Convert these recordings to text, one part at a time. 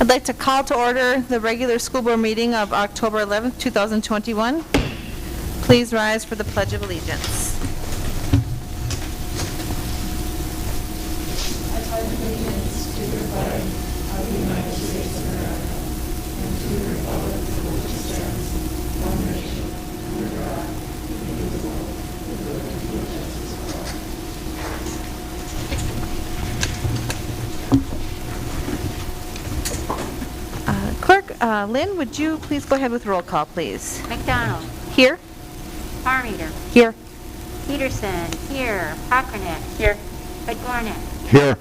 I'd like to call to order the regular school board meeting of October 11th, 2021. Please rise for the Pledge of Allegiance. I pledge allegiance to the flag of the United States of America and to the republic for which it stands, one nation, under God, indivisible, with liberty and justice for all. Clerk Lynn, would you please go ahead with roll call, please? McDonald. Here? Farmeter. Here. Peterson. Here. Pockernet. Here. Bedgornet. Here.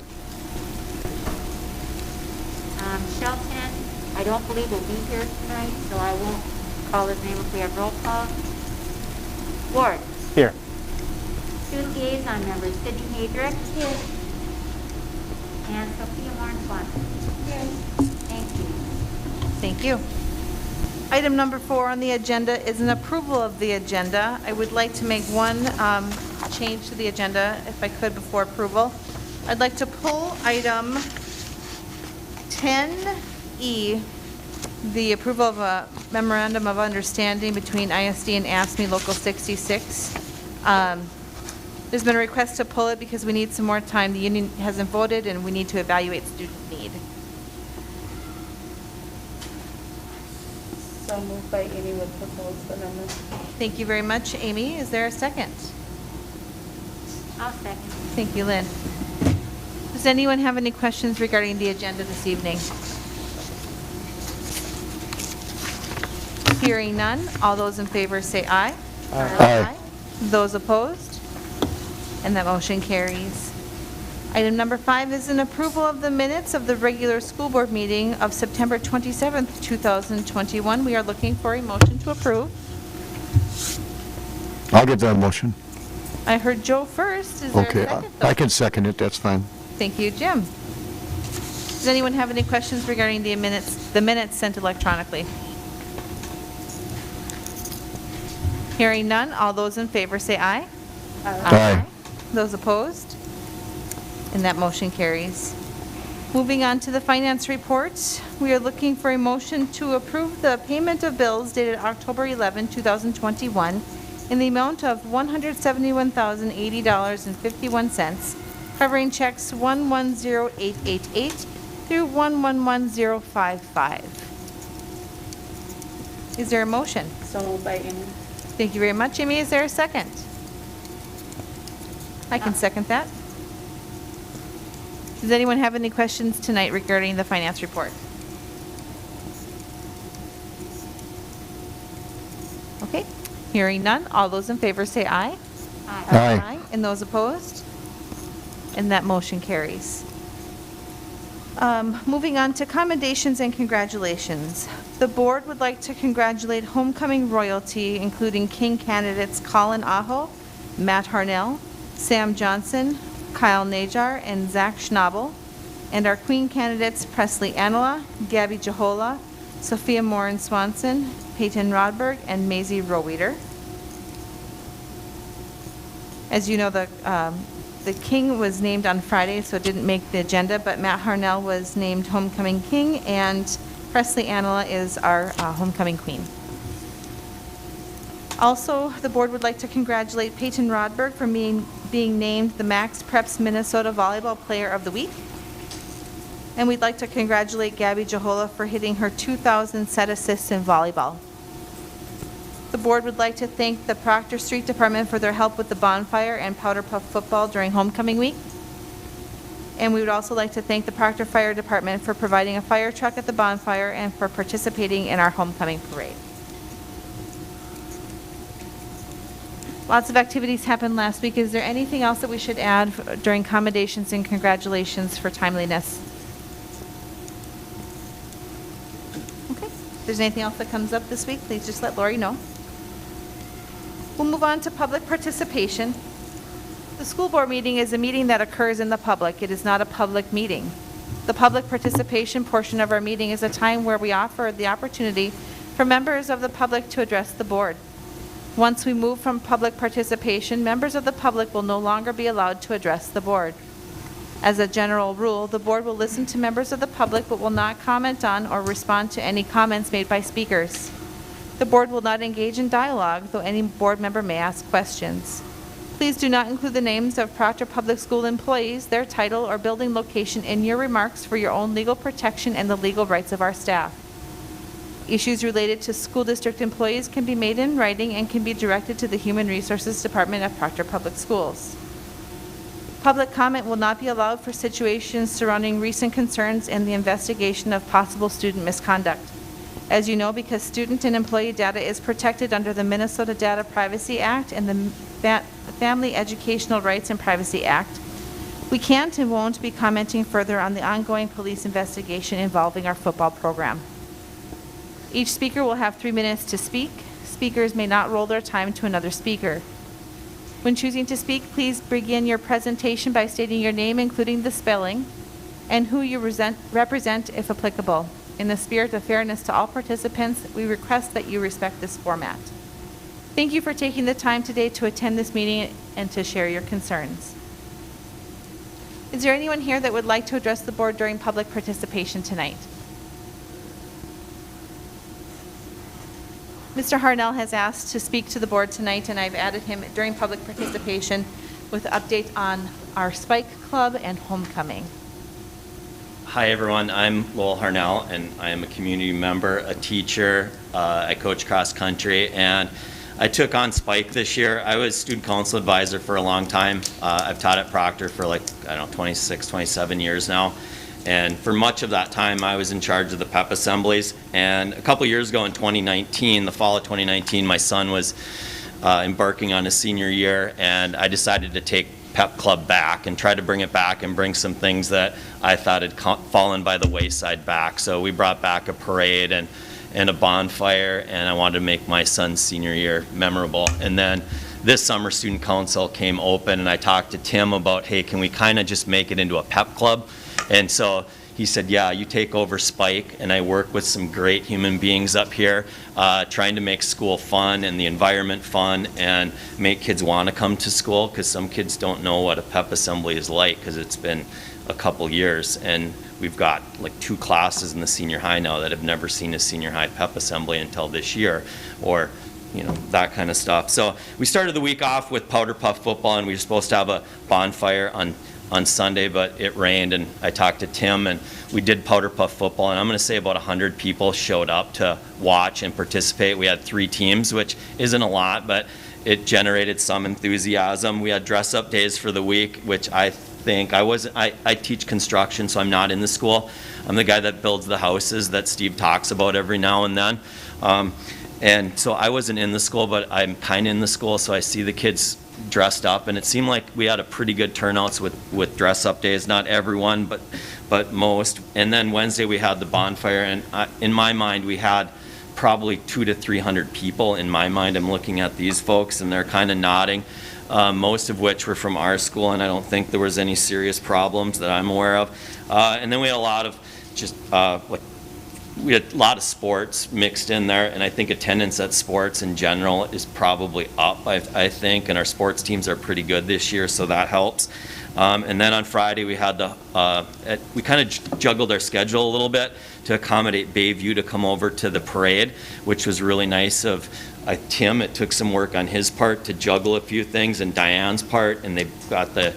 Shelton, I don't believe will be here tonight, so I won't call his name if we have roll call. Ward. Here. Student liaison members, Sydney Hadrick. Here. And Sophia Warren-Swanson. Here. Thank you. Thank you. Item number 4 on the agenda is an approval of the agenda. I would like to make one change to the agenda, if I could, before approval. I'd like to pull item 10E, the approval of a memorandum of understanding between ISD and AFSCME Local 66. There's been a request to pull it because we need some more time. The union hasn't voted, and we need to evaluate student need. So moved by Amy with proposed amendment. Thank you very much, Amy. Is there a second? I'll second. Thank you, Lynn. Does anyone have any questions regarding the agenda this evening? Hearing none, all those in favor say aye. Aye. Those opposed? And that motion carries. Item number 5 is an approval of the minutes of the regular school board meeting of September 27th, 2021. We are looking for a motion to approve. I'll get that motion. I heard Joe first. Is there Okay, a second? though? I can second it, that's fine. Thank you, Jim. Does anyone have any questions regarding the minutes sent electronically? Hearing none, all those in favor say aye. Aye. Those opposed? And that motion carries. Moving on to the finance report, we are looking for a motion to approve the payment of bills dated October 11, 2021 in the amount of $171,080.51, covering checks 110888 through 111055. Is there a motion? So moved by Amy. Thank you very much, Amy. Is there a second? I can second that. Does anyone have any questions tonight regarding the finance report? Okay, hearing none. All those in favor say aye. Aye. And those opposed? And that motion carries. Moving on to commendations and congratulations. The board would like to congratulate homecoming royalty, including King candidates Colin Aho, Matt Harnell, Sam Johnson, Kyle Najar, and Zach Schnabel, and our Queen candidates Presley Anola, Gabby Jahola, Sophia Morin Swanson, Peyton Rodberg, and Maisie Roweeder. As you know, the King was named on Friday, so it didn't make the agenda, but Matt Harnell was named Homecoming King, and Presley Anola is our Homecoming Queen. Also, the board would like to congratulate Peyton Rodberg for being named the Max Preps Minnesota Volleyball Player of the Week. And we'd like to congratulate Gabby Jahola for hitting her 2,000 set assists in volleyball. The board would like to thank the Proctor Street Department for their help with the bonfire and powder puff football during homecoming week. And we would also like to thank the Proctor Fire Department for providing a fire truck at the bonfire and for participating in our homecoming parade. Lots of activities happened last week. Is there anything else that we should add during commendations and congratulations for timeliness? Okay. If there's anything else that comes up this week, please just let Lori know. We'll move on to public participation. The school board meeting is a meeting that occurs in the public. It is not a public meeting. The public participation portion of our meeting is a time where we offer the opportunity for members of the public to address the board. Once we move from public participation, members of the public will no longer be allowed to address the board. As a general rule, the board will listen to members of the public but will not comment on or respond to any comments made by speakers. The board will not engage in dialogue, though any board member may ask questions. Please do not include the names of Proctor Public School employees, their title, or building location in your remarks for your own legal protection and the legal rights of our staff. Issues related to school district employees can be made in writing and can be directed to the Human Resources Department of Proctor Public Schools. Public comment will not be allowed for situations surrounding recent concerns and the investigation of possible student misconduct. As you know, because student and employee data is protected under the Minnesota Data Privacy Act and the Family Educational Rights and Privacy Act, we can't and won't be commenting further on the ongoing police investigation involving our football program. Each speaker will have 3 minutes to speak. Speakers may not roll their time to another speaker. When choosing to speak, please begin your presentation by stating your name, including the spelling, and who you represent if applicable. In the spirit of fairness to all participants, we request that you respect this format. Thank you for taking the time today to attend this meeting and to share your concerns. Is there anyone here that would like to address the board during public participation tonight? Mr. Harnell has asked to speak to the board tonight, and I've added him during public participation with updates on our Spike Club and homecoming. Hi everyone, I'm Lowell Harnell and I am a community member, a teacher. I coach cross country and I took on Spike this year. I was student council advisor for a long time. I've taught at Proctor for 26, 27 years now. And for much of that time, I was in charge of the PEP assemblies. And a couple years ago in 2019, the fall of 2019, my son was embarking on his senior year, and I decided to take PEP Club back and try to bring it back and bring some things that I thought had fallen by the wayside back. So we brought back a parade and a bonfire, and I wanted to make my son's senior year memorable. And then this summer, Student Council came open, and I talked to Tim about, hey, can we kind of just make it into a PEP Club? And so he said, yeah, you take over Spike, and I work with some great human beings up here trying to make school fun and the environment fun and make kids want to come to school, because some kids don't know what a PEP assembly is like because it's been a couple years. And we've got like 2 classes in the senior high now that have never seen a senior high PEP assembly until this year, or that kind of stuff. So we started the week off with powder puff football, and we were supposed to have a bonfire on Sunday, but it rained, and I talked to Tim, and we did powder puff football, and I'm going to say about 100 people showed up to watch and participate. We had 3 teams, which isn't a lot, but it generated some enthusiasm. We had dress-up days for the week, which I think I teach construction, so I'm not in the school. I'm the guy that builds the houses that Steve talks about every now and then. And so I wasn't in the school, but I'm kind of in the school, so I see the kids dressed up, and it seemed like we had a pretty good turnouts with dress-up days. Not everyone, but most. And then Wednesday we had the bonfire, and in my mind we had probably 200 to 300 people. In my mind, I'm looking at these folks, and they're kind of nodding. Most of which were from our school, and I don't think there was any serious problems that I'm aware of. And then we had a lot of we had a lot of sports mixed in there, and I think attendance at sports in general is probably up, I think, and our sports teams are pretty good this year, so that helps. And then on Friday we had we kind of juggled our schedule a little bit to accommodate Bayview to come over to the parade, which was really nice of Tim. It took some work on his part to juggle a few things, and Diane's part, and they got the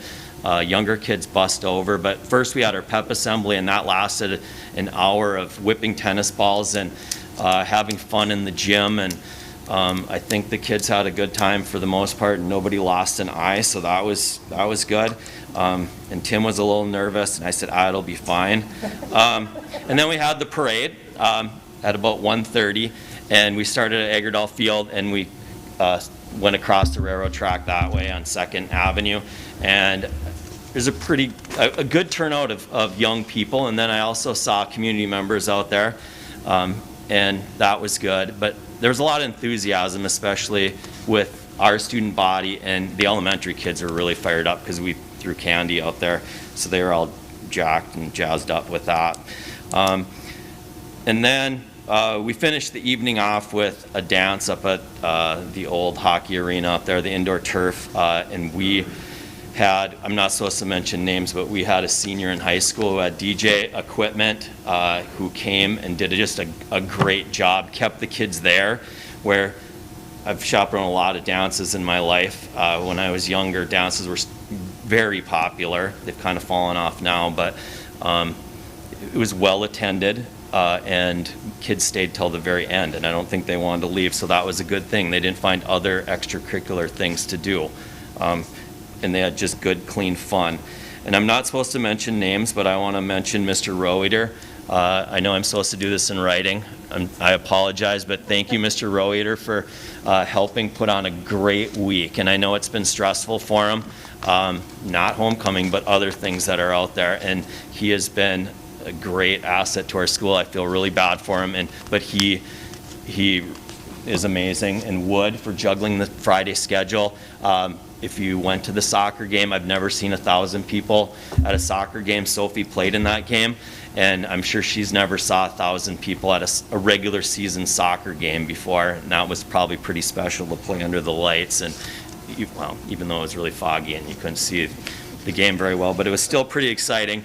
younger kids bussed over. But first we had our PEP assembly, and that lasted an hour of whipping tennis balls and having fun in the gym, and I think the kids had a good time for the most part, and nobody lost an eye, so that was good. And Tim was a little nervous, and I said, it'll be fine. And then we had the parade at about 1:30, and we started at Agardal Field, and we went across the railroad track that way on 2nd Avenue, and there's a good turnout of young people. And then I also saw community members out there, and that was good. But there was a lot of enthusiasm, especially with our student body, and the elementary kids are really fired up because we threw candy out there, so they were all jacked and jazzed up with that. And then we finished the evening off with a dance up at the old hockey arena up there, the indoor turf, and we I'm not supposed to mention names, but we had a senior in high school who had DJ equipment, who came and did just a great job, kept the kids there, where I've chaperoned a lot of dances in my life. When I was younger, dances were very popular. They've kind of fallen off now, but it was well attended, and kids stayed till the very end, and I don't think they wanted to leave, so that was a good thing. They didn't find other extracurricular things to do, and they had just good, clean fun. And I'm not supposed to mention names, but I want to mention Mr. Roeder. I know I'm supposed to do this in writing. I apologize, but thank you, Mr. Roeder, for helping put on a great week. And I know it's been stressful for him, not homecoming, but other things that are out there. And he has been a great asset to our school. I feel really bad for him, but he is amazing. And Wood for juggling the Friday schedule. If you went to the soccer game, I've never seen 1,000 people at a soccer game. Sophie played in that game, and I'm sure she's never saw 1,000 people at a regular season soccer game before, and that was probably pretty special to play under the lights, and well, even though it was really foggy and you couldn't see the game very well, but it was still pretty exciting.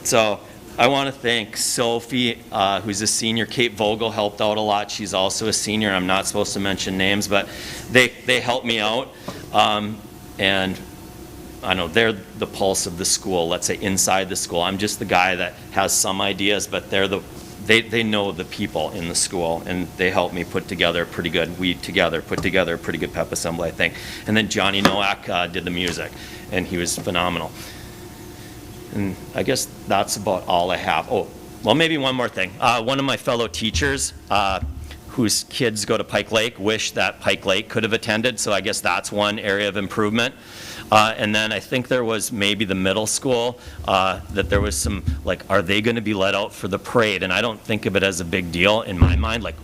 So I want to thank Sophie, who's a senior. Kate Vogel helped out a lot. She's also a senior. I'm not supposed to mention names, but they helped me out. And I know they're the pulse of the school, let's say inside the school. I'm just the guy that has some ideas, but they know the people in the school, and they helped me put together put together a pretty good pep assembly, I think. And then Johnny Nowak did the music, and he was phenomenal. And I guess that's about all I have. Oh, well, maybe one more thing. One of my fellow teachers whose kids go to Pike Lake wish that Pike Lake could have attended, so I guess that's one area of improvement. And then I think there was maybe the middle school, that there was some, like, are they going to be let out for the parade? And I don't think of it as a big deal in my mind. Like,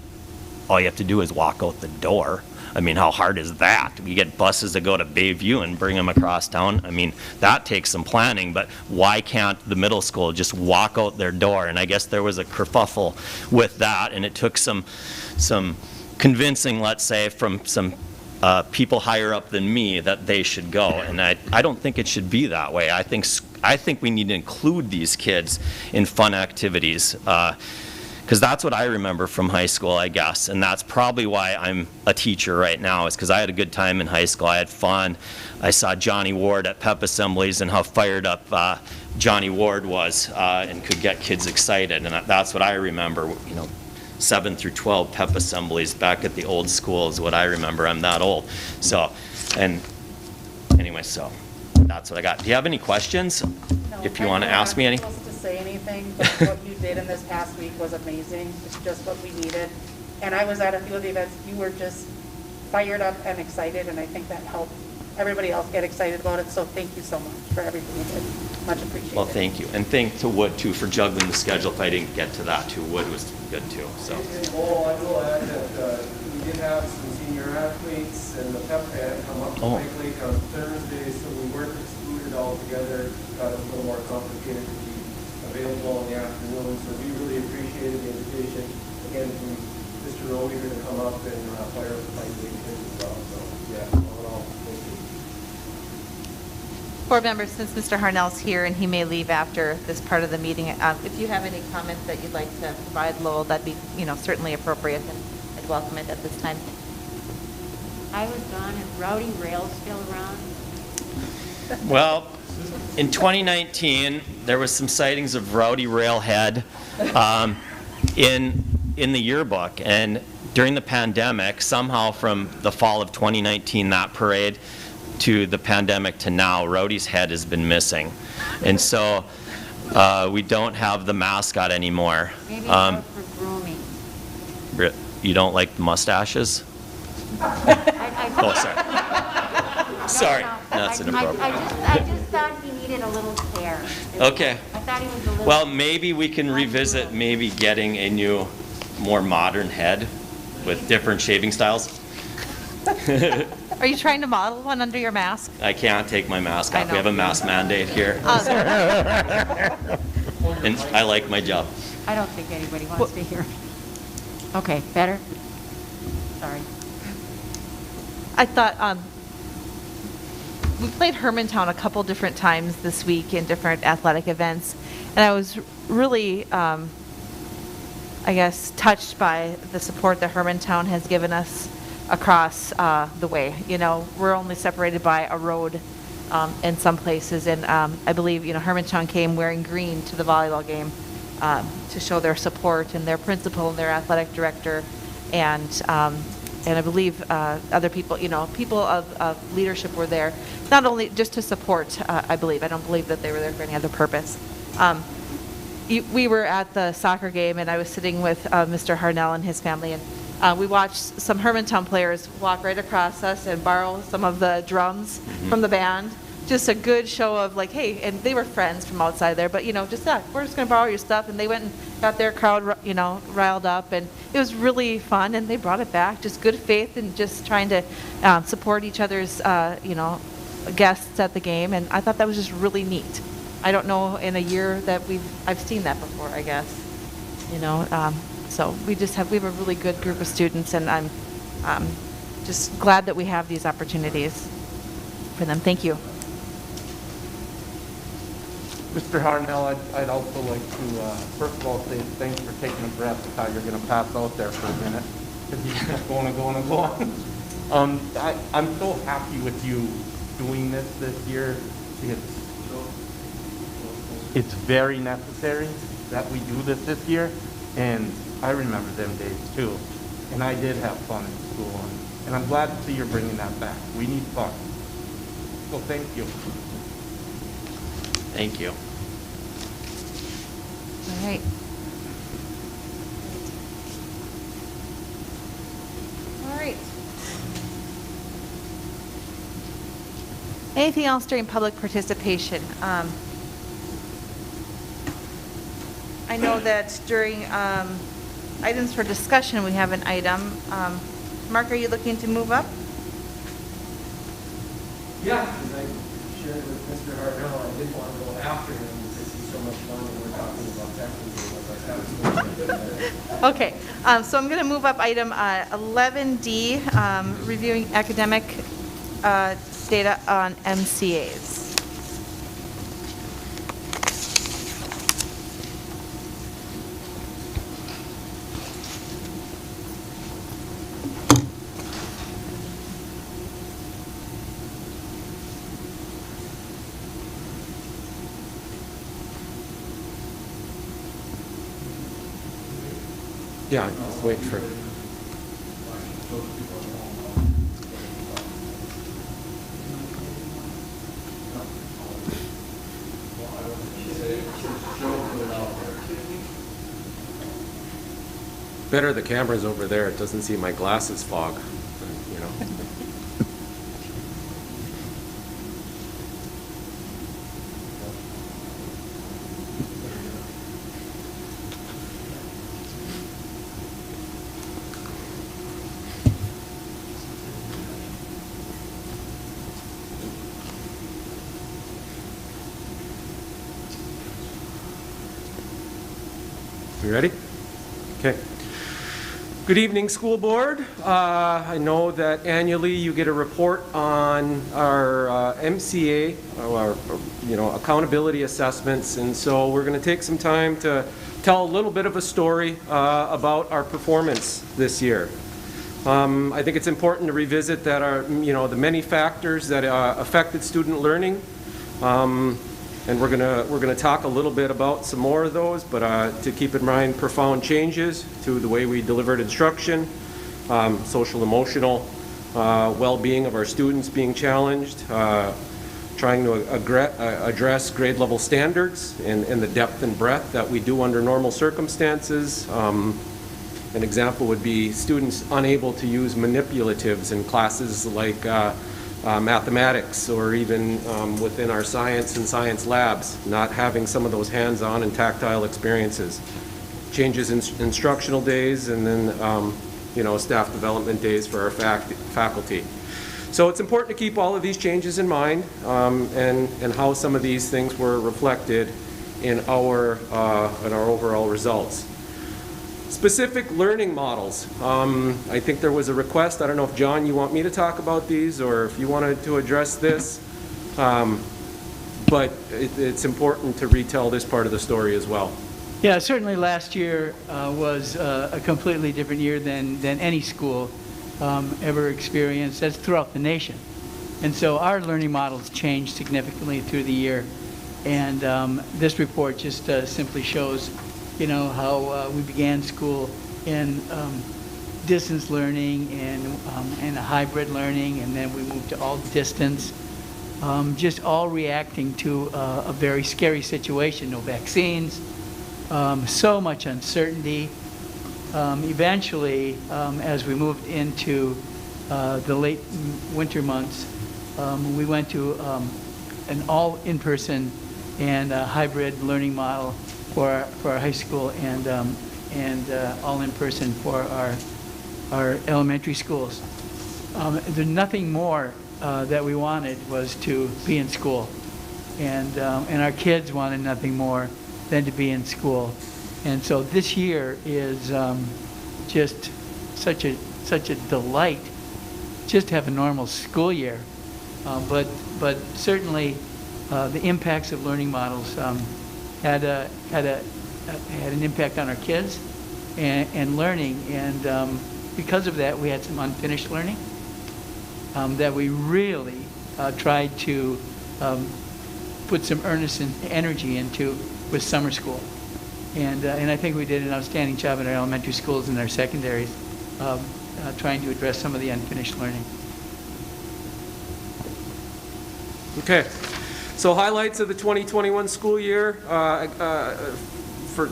all you have to do is walk out the door. I mean, how hard is that? You get buses that go to Bayview and bring them across town. I mean, that takes some planning, but why can't the middle school just walk out their door? And I guess there was a kerfuffle with that, and it took some convincing, let's say, from some people higher up than me that they should go. And I don't think it should be that way. I think we need to include these kids in fun activities. Because that's what I remember from high school, I guess, and that's probably why I'm a teacher right now, is because I had a good time in high school. I had fun. I saw Johnny Ward at pep assemblies and how fired up Johnny Ward was, and could get kids excited, and that's what I remember. 7 through 12 pep assemblies back at the old school is what I remember. I'm that old. So, and anyway, so that's what I got. Do you have any questions? No, If you want to ask me any. I'm not supposed to say anything, but what you did in this past week was amazing. It's just what we needed. And I was at a few of the events. You were just fired up and excited, and I think that helped everybody else get excited about it. So thank you so much for everything you did. Much appreciated. Well, thank you. And thank to Wood, too, for juggling the schedule. If I didn't get to that, too, Wood was good, too. So. I will add that we did have some senior athletes and the pep band come up to Pike Lake on Thursday, so we weren't excluded altogether. Got a little more complicated to be available in the afternoon, so we really appreciated the invitation, again, from Mr. Roeder to come up and fire up the Pike Lake kids as well. So, yeah, all in all, thank you. Board members, since Mr. Harnell's here and he may leave after this part of the meeting, if you have any comments that you'd like to provide, Lowell, that'd be, certainly appropriate, and I'd welcome it at this time. I was gone. Is Rowdy Rail still around? Well, in 2019, there was some sightings of Rowdy Railhead in the yearbook, and during the pandemic, somehow from the fall of 2019, that parade, to the pandemic to now, Rowdy's head has been missing. And so we don't have the mascot anymore. Maybe it's out for grooming. You don't like the mustaches? Oh, sorry. Sorry, that's inappropriate. I just thought he needed a little care. Okay. I thought he was a little... Well, maybe we can revisit maybe getting a new, more modern head with different shaving styles. Are you trying to model one under your mask? I can't take my mask I off. know. We have a mask mandate here. And I like my job. I don't think anybody wants to hear. Okay, better? Sorry. I thought, we played Hermantown a couple different times this week in different athletic events, and I was really, I guess, touched by the support that Hermantown has given us across the way. You know, we're only separated by a road in some places, and I believe, you know, Hermantown came wearing green to the volleyball game to show their support, and their principal and their athletic director, and I believe other people, you know, people of leadership were there, not only just to support, I believe. I don't believe that they were there for any other purpose. We were at the soccer game, and I was sitting with Mr. Harnell and his family, and we watched some Hermantown players walk right across us and borrow some of the drums from the band. Just a good show of like, hey, and they were friends from outside there, but, you know, just that, we're just going to borrow your stuff. And they went and got their crowd, you know, riled up, and it was really fun, and they brought it back. Just good faith and just trying to support each other's, you know, guests at the game, and I thought that was just really neat. I don't know in a year that I've seen that before, I guess, you know. So we have a really good group of students, and I'm just glad that we have these opportunities for them. Thank you. Mr. Harnell, I'd also like to, first of all, say thanks for taking a breath. I thought you were going to pass out there for a minute, because you kept going and going and going. I'm so happy with you doing this year. It's very necessary that we do this year, and I remember them days too. And I did have fun in school, and I'm glad to see you're bringing that back. We need fun. So thank you. Thank you. All right. All right. Anything else during public participation? I know that during items for discussion, we have an item. Mark, are you looking to move up? Yeah, because I shared with Mr. Harnell, I did want to go after him because he's so much fun and we're talking about technical. Okay, so I'm going to move up item 11D, reviewing academic data on MCAs. Yeah, just wait for. Better the camera's over there. It doesn't see my glasses fog, you know. You ready? Okay. Good evening, school board. I know that annually you get a report on our MCA, our accountability assessments, and so we're going to take some time to tell a little bit of a story about our performance this year. I think it's important to revisit that the many factors that affected student learning. And we're gonna talk a little bit about some more of those, but to keep in mind profound changes to the way we delivered instruction, social emotional well-being of our students being challenged, trying to address grade level standards in the depth and breadth that we do under normal circumstances. An example would be students unable to use manipulatives in classes like mathematics, or even within our science and science labs, not having some of those hands-on and tactile experiences. Changes in instructional days, and then staff development days for our faculty. So it's important to keep all of these changes in mind, and how some of these things were reflected in our overall results. Specific learning models. I think there was a request. I don't know if, John, you want me to talk about these, or if you wanted to address this. But it's important to retell this part of the story as well. Yeah, certainly last year was a completely different year than any school ever experienced. That's throughout the nation. And so our learning models changed significantly through the year. And this report just simply shows, how we began school in distance learning and a hybrid learning, and then we moved to all distance. Just all reacting to a very scary situation, no vaccines, so much uncertainty. Eventually, as we moved into the late winter months, we went to an all in-person and hybrid learning model for our high school and all in-person for our elementary schools. There's nothing more that we wanted was to be in school, and our kids wanted nothing more than to be in school. And so this year is just such a delight just to have a normal school year. But certainly the impacts of learning models had an impact on our kids and learning, and because of that we had some unfinished learning that we really tried to put some earnest and energy into with summer school. And I think we did an outstanding job in our elementary schools and our secondaries trying to address some of the unfinished learning. Okay, so highlights of the 2021 school year. For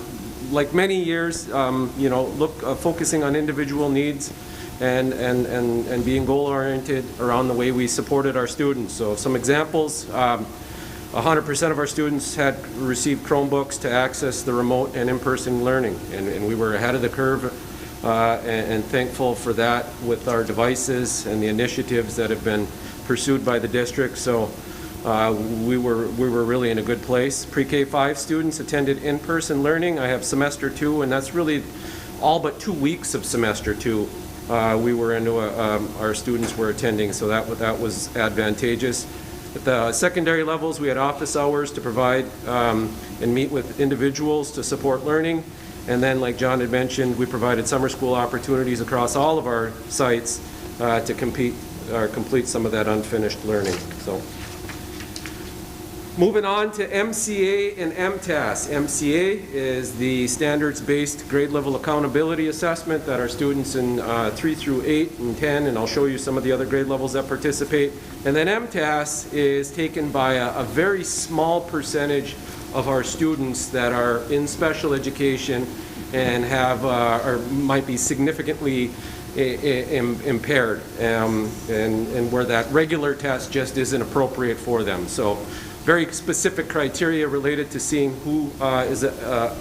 like many years, focusing on individual needs and being goal-oriented around the way we supported our students. So some examples, 100% of our students had received Chromebooks to access the remote and in-person learning, and we were ahead of the curve and thankful for that with our devices and the initiatives that have been pursued by the district. So we were really in a good place. Pre-K 5 students attended in-person learning. I have semester 2, and that's really all but 2 weeks of semester 2. We were into our students were attending, so that was advantageous. At the secondary levels, we had office hours to provide and meet with individuals to support learning. And then, like John had mentioned, we provided summer school opportunities across all of our sites to complete some of that unfinished learning. So, moving on to MCA and MTAs. MCA is the standards-based grade level accountability assessment that our students in 3 through 8 and 10, and I'll show you some of the other grade levels that participate. And then MTAS is taken by a very small percentage of our students that are in special education and have or might be significantly impaired, and where that regular test just isn't appropriate for them. So very specific criteria related to seeing who is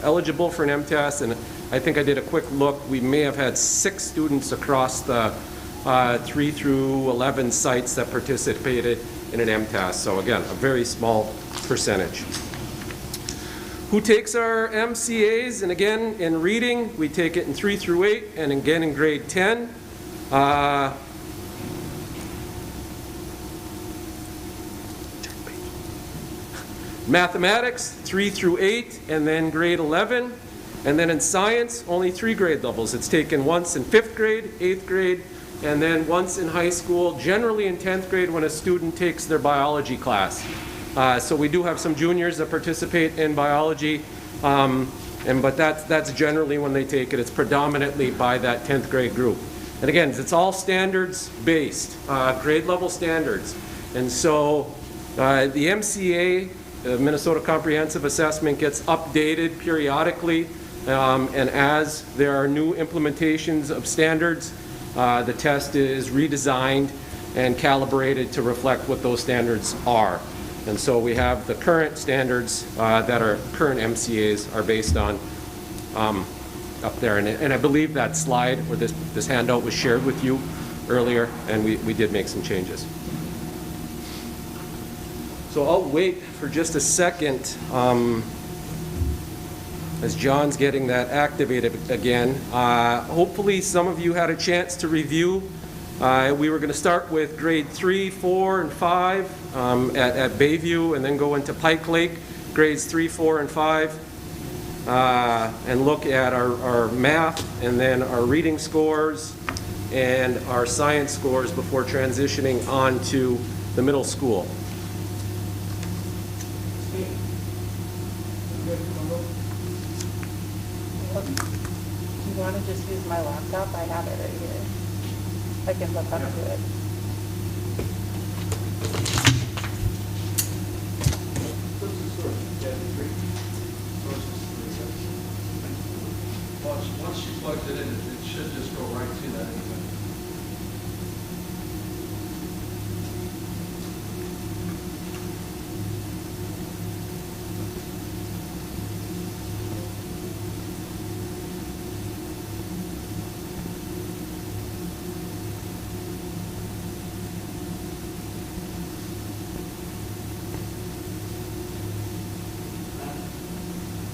eligible for an MTAS, and I think I did a quick look. We may have had 6 students across the 3 through 11 sites that participated in an MTAS. So again, a very small percentage. Who takes our MCAs? And again, in reading, we take it in 3 through 8, and again in grade 10. Mathematics, 3 through 8, and then grade 11. And then in science, only 3 grade levels. It's taken once in 5th grade, 8th grade, and then once in high school, generally in 10th grade when a student takes their biology class. So we do have some juniors that participate in biology, but that's generally when they take it. It's predominantly by that 10th grade group. And again, it's all standards-based, grade level standards. And so the MCA, Minnesota Comprehensive Assessment, gets updated periodically, and as there are new implementations of standards, the test is redesigned and calibrated to reflect what those standards are. And so we have the current standards that our current MCAs are based on up there. And I believe that slide or this handout was shared with you earlier, and we did make some changes. So I'll wait for just a second as John's getting that activated again. Hopefully some of you had a chance to review We were going to start with grade 3, 4, and 5 at Bayview, and then go into Pike Lake, grades 3, 4, and 5, and look at our math, and then our reading scores, and our science scores before transitioning on to the middle school. Do you want to just use my laptop? I have it right here. I can look up to it. Once she plugs it in, it should just go right to that anyway.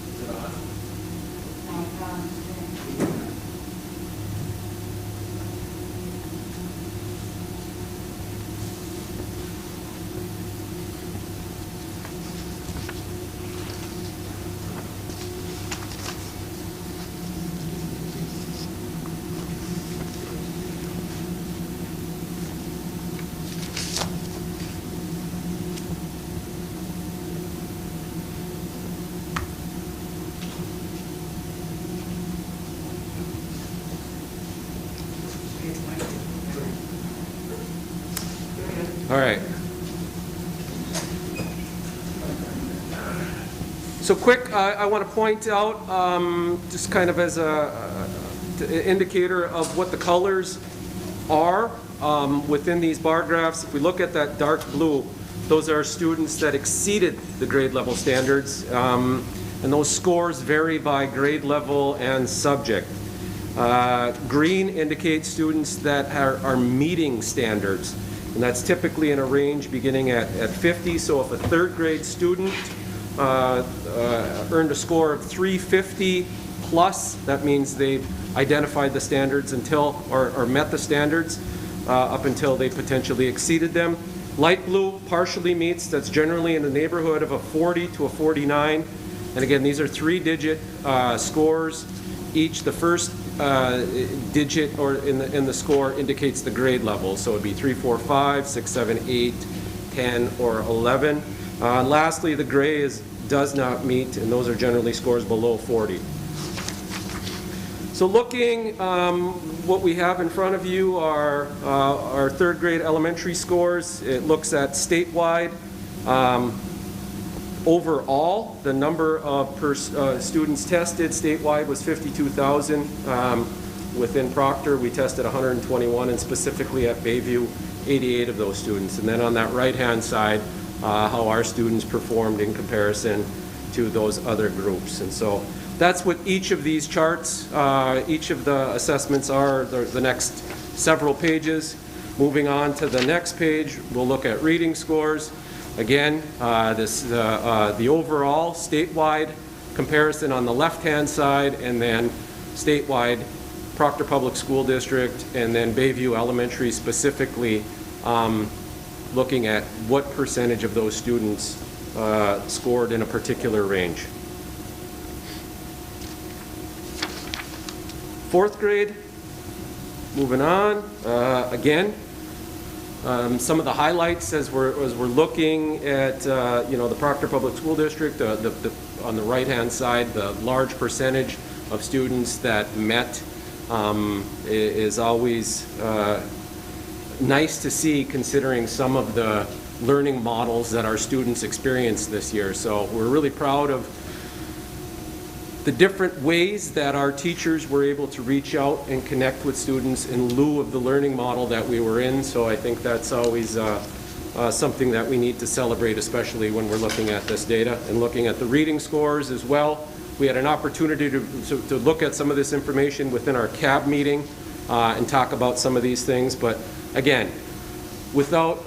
Is it on? All right. So quick, I want to point out, just kind of as a indicator of what the colors are within these bar graphs. If we look at that dark blue, those are students that exceeded the grade level standards, and those scores vary by grade level and subject. Green indicates students that are meeting standards, and that's typically in a range beginning at 50. So if a third grade student earned a score of 350 plus, that means they've identified the standards until, or met the standards up until they potentially exceeded them. Light blue partially meets, that's generally in the neighborhood of a 40 to a 49. And again, these are 3-digit scores. Each, the first digit or in the score indicates the grade level. So it would be 3, 4, 5, 6, 7, 8, 10, or 11. Lastly, the gray does not meet, and those are generally scores below 40. So looking, what we have in front of you are our third grade elementary scores. It looks at statewide. Overall, the number of students tested statewide was 52,000. Within Proctor, we tested 121, and specifically at Bayview, 88 of those students. And then on that right-hand side, how our students performed in comparison to those other groups. And so that's what each of these charts, each of the assessments are, the next several pages. Moving on to the next page, we'll look at reading scores. Again, the overall statewide comparison on the left-hand side, and then statewide Proctor Public School District, and then Bayview Elementary specifically, looking at what percentage of those students scored in a particular range. Fourth grade, moving on, again, some of the highlights as we're looking at the Proctor Public School District, on the right-hand side, the large percentage of students that met is always nice to see, considering some of the learning models that our students experienced this year. So we're really proud of the different ways that our teachers were able to reach out and connect with students in lieu of the learning model that we were in. So I think that's always something that we need to celebrate, especially when we're looking at this data and looking at the reading scores as well. We had an opportunity to look at some of this information within our CAB meeting and talk about some of these things. But again, without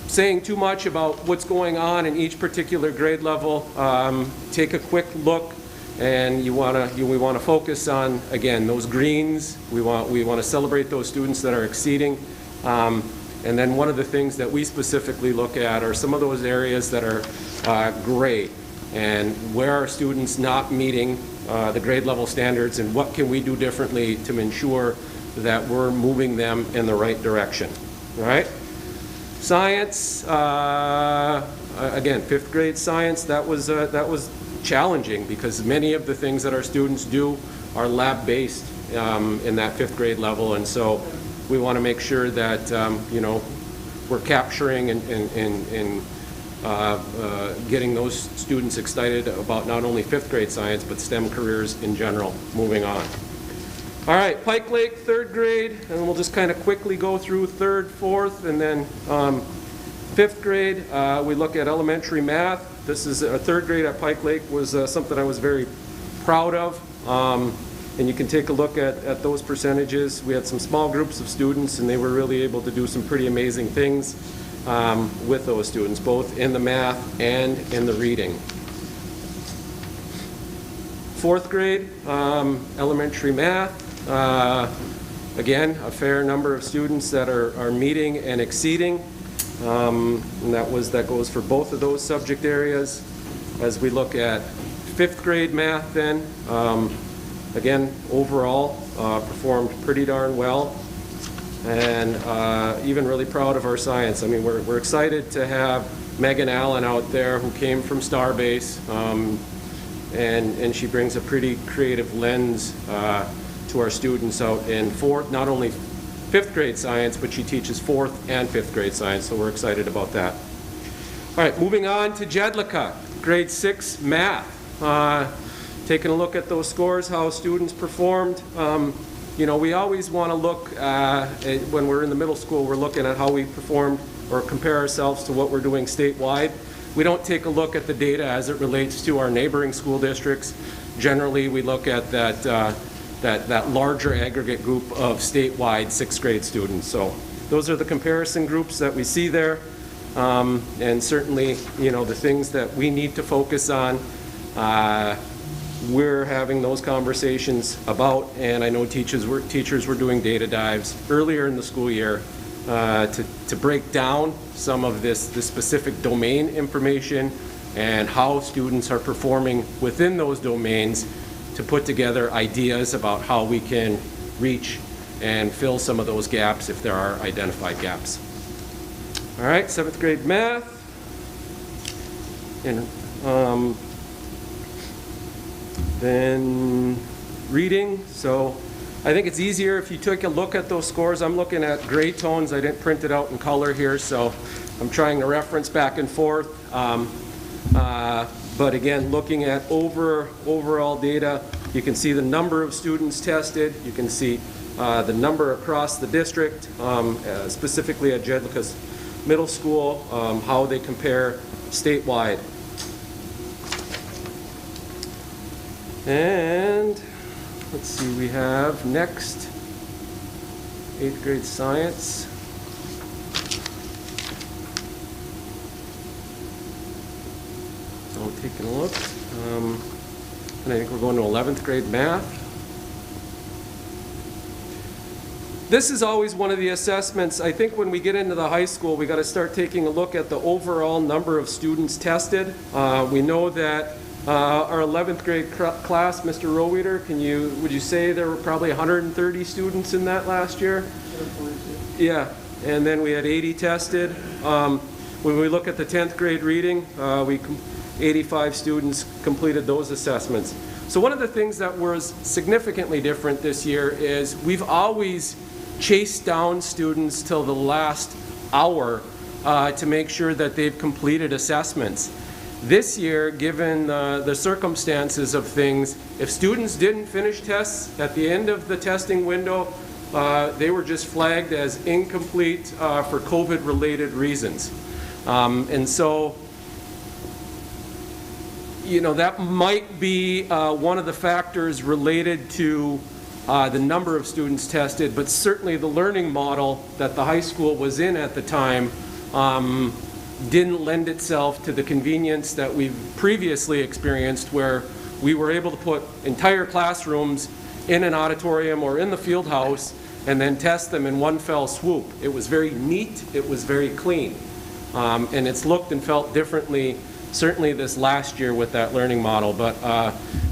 saying too much about what's going on in each particular grade level, take a quick look And we want to focus on, again, those greens. We want to celebrate those students that are exceeding. And then one of the things that we specifically look at are some of those areas that are gray, and where are students not meeting the grade level standards, and what can we do differently to ensure that we're moving them in the right direction. All right? Science, again, 5th grade science, that was challenging because many of the things that our students do are lab-based in that 5th grade level, and so we want to make sure that we're capturing and getting those students excited about not only 5th grade science but STEM careers in general. Moving on. All right, Pike Lake 3rd grade, and we'll just kind of quickly go through 3rd, 4th, and then 5th grade. We look at elementary math. This is 3rd grade at Pike Lake was something I was very proud of. And you can take a look at those percentages. We had some small groups of students, and they were really able to do some pretty amazing things with those students, both in the math and in the reading. 4th grade, elementary math. Again, a fair number of students that are meeting and exceeding. And that goes for both of those subject areas. As we look at 5th grade math then, again, overall, performed pretty darn well, and even really proud of our science. I mean, we're excited to have Megan Allen out there, who came from Starbase, and she brings a pretty creative lens to our students out in not only 5th grade science, but she teaches 4th and 5th grade science, so we're excited about that. All right, moving on to Jedlicka, grade 6 math. Taking a look at those scores, how students performed. We always want to look, when we're in the middle school, we're looking at how we performed or compare ourselves to what we're doing statewide. We don't take a look at the data as it relates to our neighboring school districts. Generally, we look at that larger aggregate group of statewide 6th grade students. So those are the comparison groups that we see there. And certainly, the things that we need to focus on, we're having those conversations about, and I know teachers were doing data dives earlier in the school year to break down some of this specific domain information and how students are performing within those domains, to put together ideas about how we can reach and fill some of those gaps if there are identified gaps. All right, 7th grade math. And then reading. So I think it's easier if you take a look at those scores. I'm looking at gray tones. I didn't print it out in color here, so I'm trying to reference back and forth. But again, looking at overall data, you can see the number of students tested. You can see the number across the district, specifically at Jedlicka's middle school, how they compare statewide. And let's see, we have next 8th grade science. So taking a look, and I think we're going to 11th grade math. This is always one of the assessments. I think when we get into the high school, we got to start taking a look at the overall number of students tested. We know that our 11th grade class, Mr. Roweeder, would you say there were probably 130 students in that last year? Yeah, and then we had 80 tested. When we look at the 10th grade reading, 85 students completed those assessments. So one of the things that was significantly different this year is we've always chased down students till the last hour to make sure that they've completed assessments. This year, given the circumstances of things, if students didn't finish tests at the end of the testing window, they were just flagged as incomplete for COVID-related reasons. And so, that might be one of the factors related to the number of students tested, but certainly the learning model that the high school was in at the time didn't lend itself to the convenience that we've previously experienced, where we were able to put entire classrooms in an auditorium or in the field house and then test them in one fell swoop. It was very neat, it was very clean. And it's looked and felt differently, certainly this last year with that learning model. But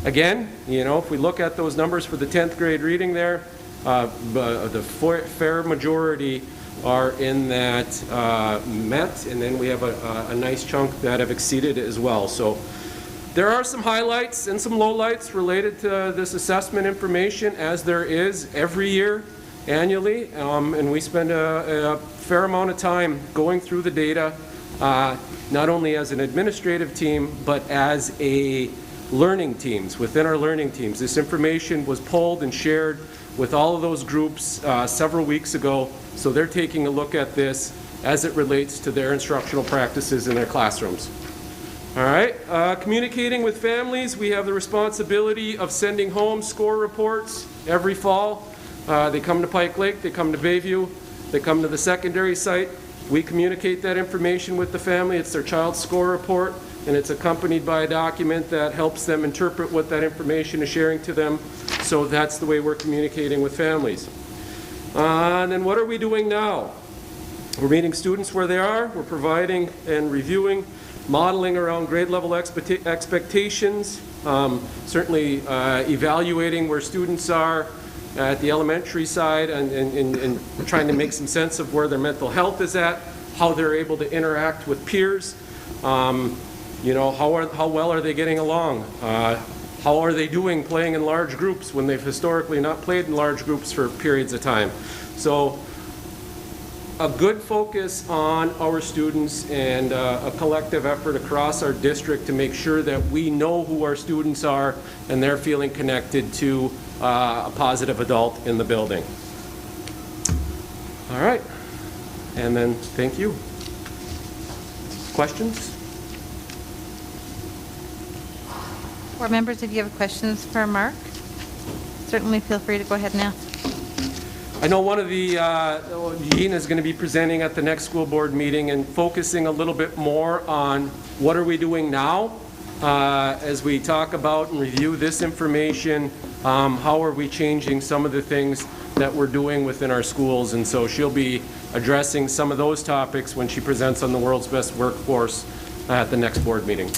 again, you know, if we look at those numbers for the 10th grade reading there, the fair majority are in that met, and then we have a nice chunk that have exceeded it as well. So there are some highlights and some lowlights related to this assessment information, as there is every year, annually, and we spend a fair amount of time going through the data, not only as an administrative team, but as a learning teams, within our learning teams. This information was pulled and shared with all of those groups several weeks ago, so they're taking a look at this as it relates to their instructional practices in their classrooms. All right, communicating with families, we have the responsibility of sending home score reports every fall. They come to Pike Lake, they come to Bayview, they come to the secondary site. We communicate that information with the family. It's their child's score report, and it's accompanied by a document that helps them interpret what that information is sharing to them. So that's the way we're communicating with families. And then what are we doing now? We're meeting students where they are. We're providing and reviewing modeling around grade level expectations, certainly evaluating where students are at the elementary side, and trying to make some sense of where their mental health is at, how they're able to interact with peers, you know, how well are they getting along, how are they doing playing in large groups when they've historically not played in large groups for periods of time. So a good focus on our students and a collective effort across our district to make sure that we know who our students are and they're feeling connected to a positive adult in the building. All right, and then thank you. Questions? Board members, if you have questions for Mark, certainly feel free to go ahead and ask. I know one of the, Jean is going to be presenting at the next school board meeting and focusing a little bit more on what are we doing now as we talk about and review this information, how are we changing some of the things that we're doing within our schools, and so she'll be addressing some of those topics when she presents on the world's best workforce at the next board meeting.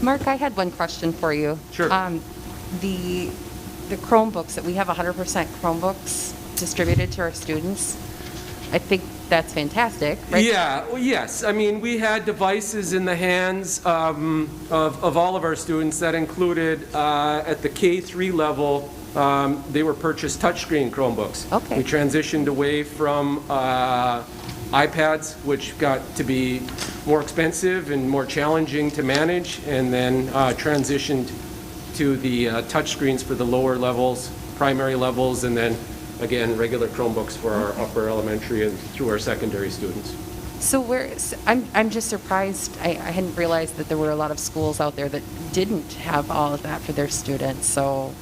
Mark, I had one question for you. Sure. The Chromebooks, that we have 100% Chromebooks distributed to our students, I think that's fantastic, right? Yeah, well, yes. I mean, we had devices in the hands of all of our students that included, at the K-3 level, they were purchased touchscreen Chromebooks. Okay. We transitioned away from iPads, which got to be more expensive and more challenging to manage, and then transitioned to the touchscreens for the lower levels, primary levels, and then again regular Chromebooks for our upper elementary and through our secondary students. So I'm just surprised. I hadn't realized that there were a lot of schools out there that didn't have all of that for their students. So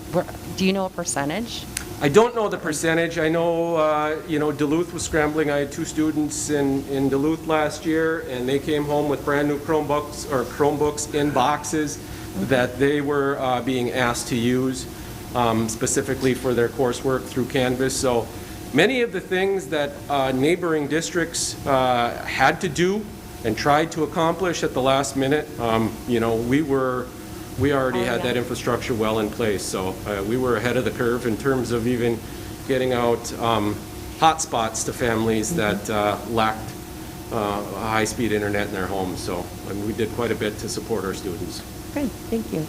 do you know a percentage? I don't know the percentage. I know, you know, Duluth was scrambling. I had 2 students in Duluth last year, and they came home with brand new Chromebooks in boxes that they were being asked to use specifically for their coursework through Canvas. So many of the things that neighboring districts had to do and tried to accomplish at the last minute, you know, we already had that infrastructure well in place. So we were ahead of the curve in terms of even getting out hotspots to families that lacked high-speed internet in their homes. So I mean, we did quite a bit to support our students. Great, thank you.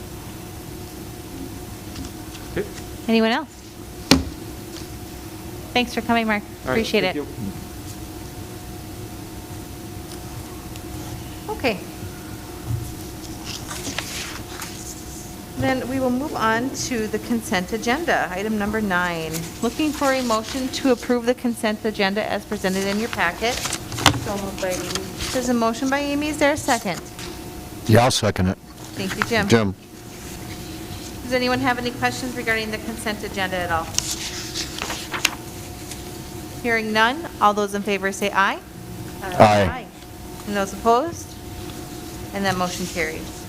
Okay. Anyone else? Thanks for coming, Mark. Appreciate it. Okay. Then we will move on to the consent agenda, item number 9. Looking for a motion to approve the consent agenda as presented in your packet. So moved by Amy. There's a motion by Amy. Is there a second? Yeah, I'll second it. Thank you, Jim. Jim? Does anyone have any questions regarding the consent agenda at all? Hearing none, all those in favor say aye. Aye. And those opposed? And that motion carries.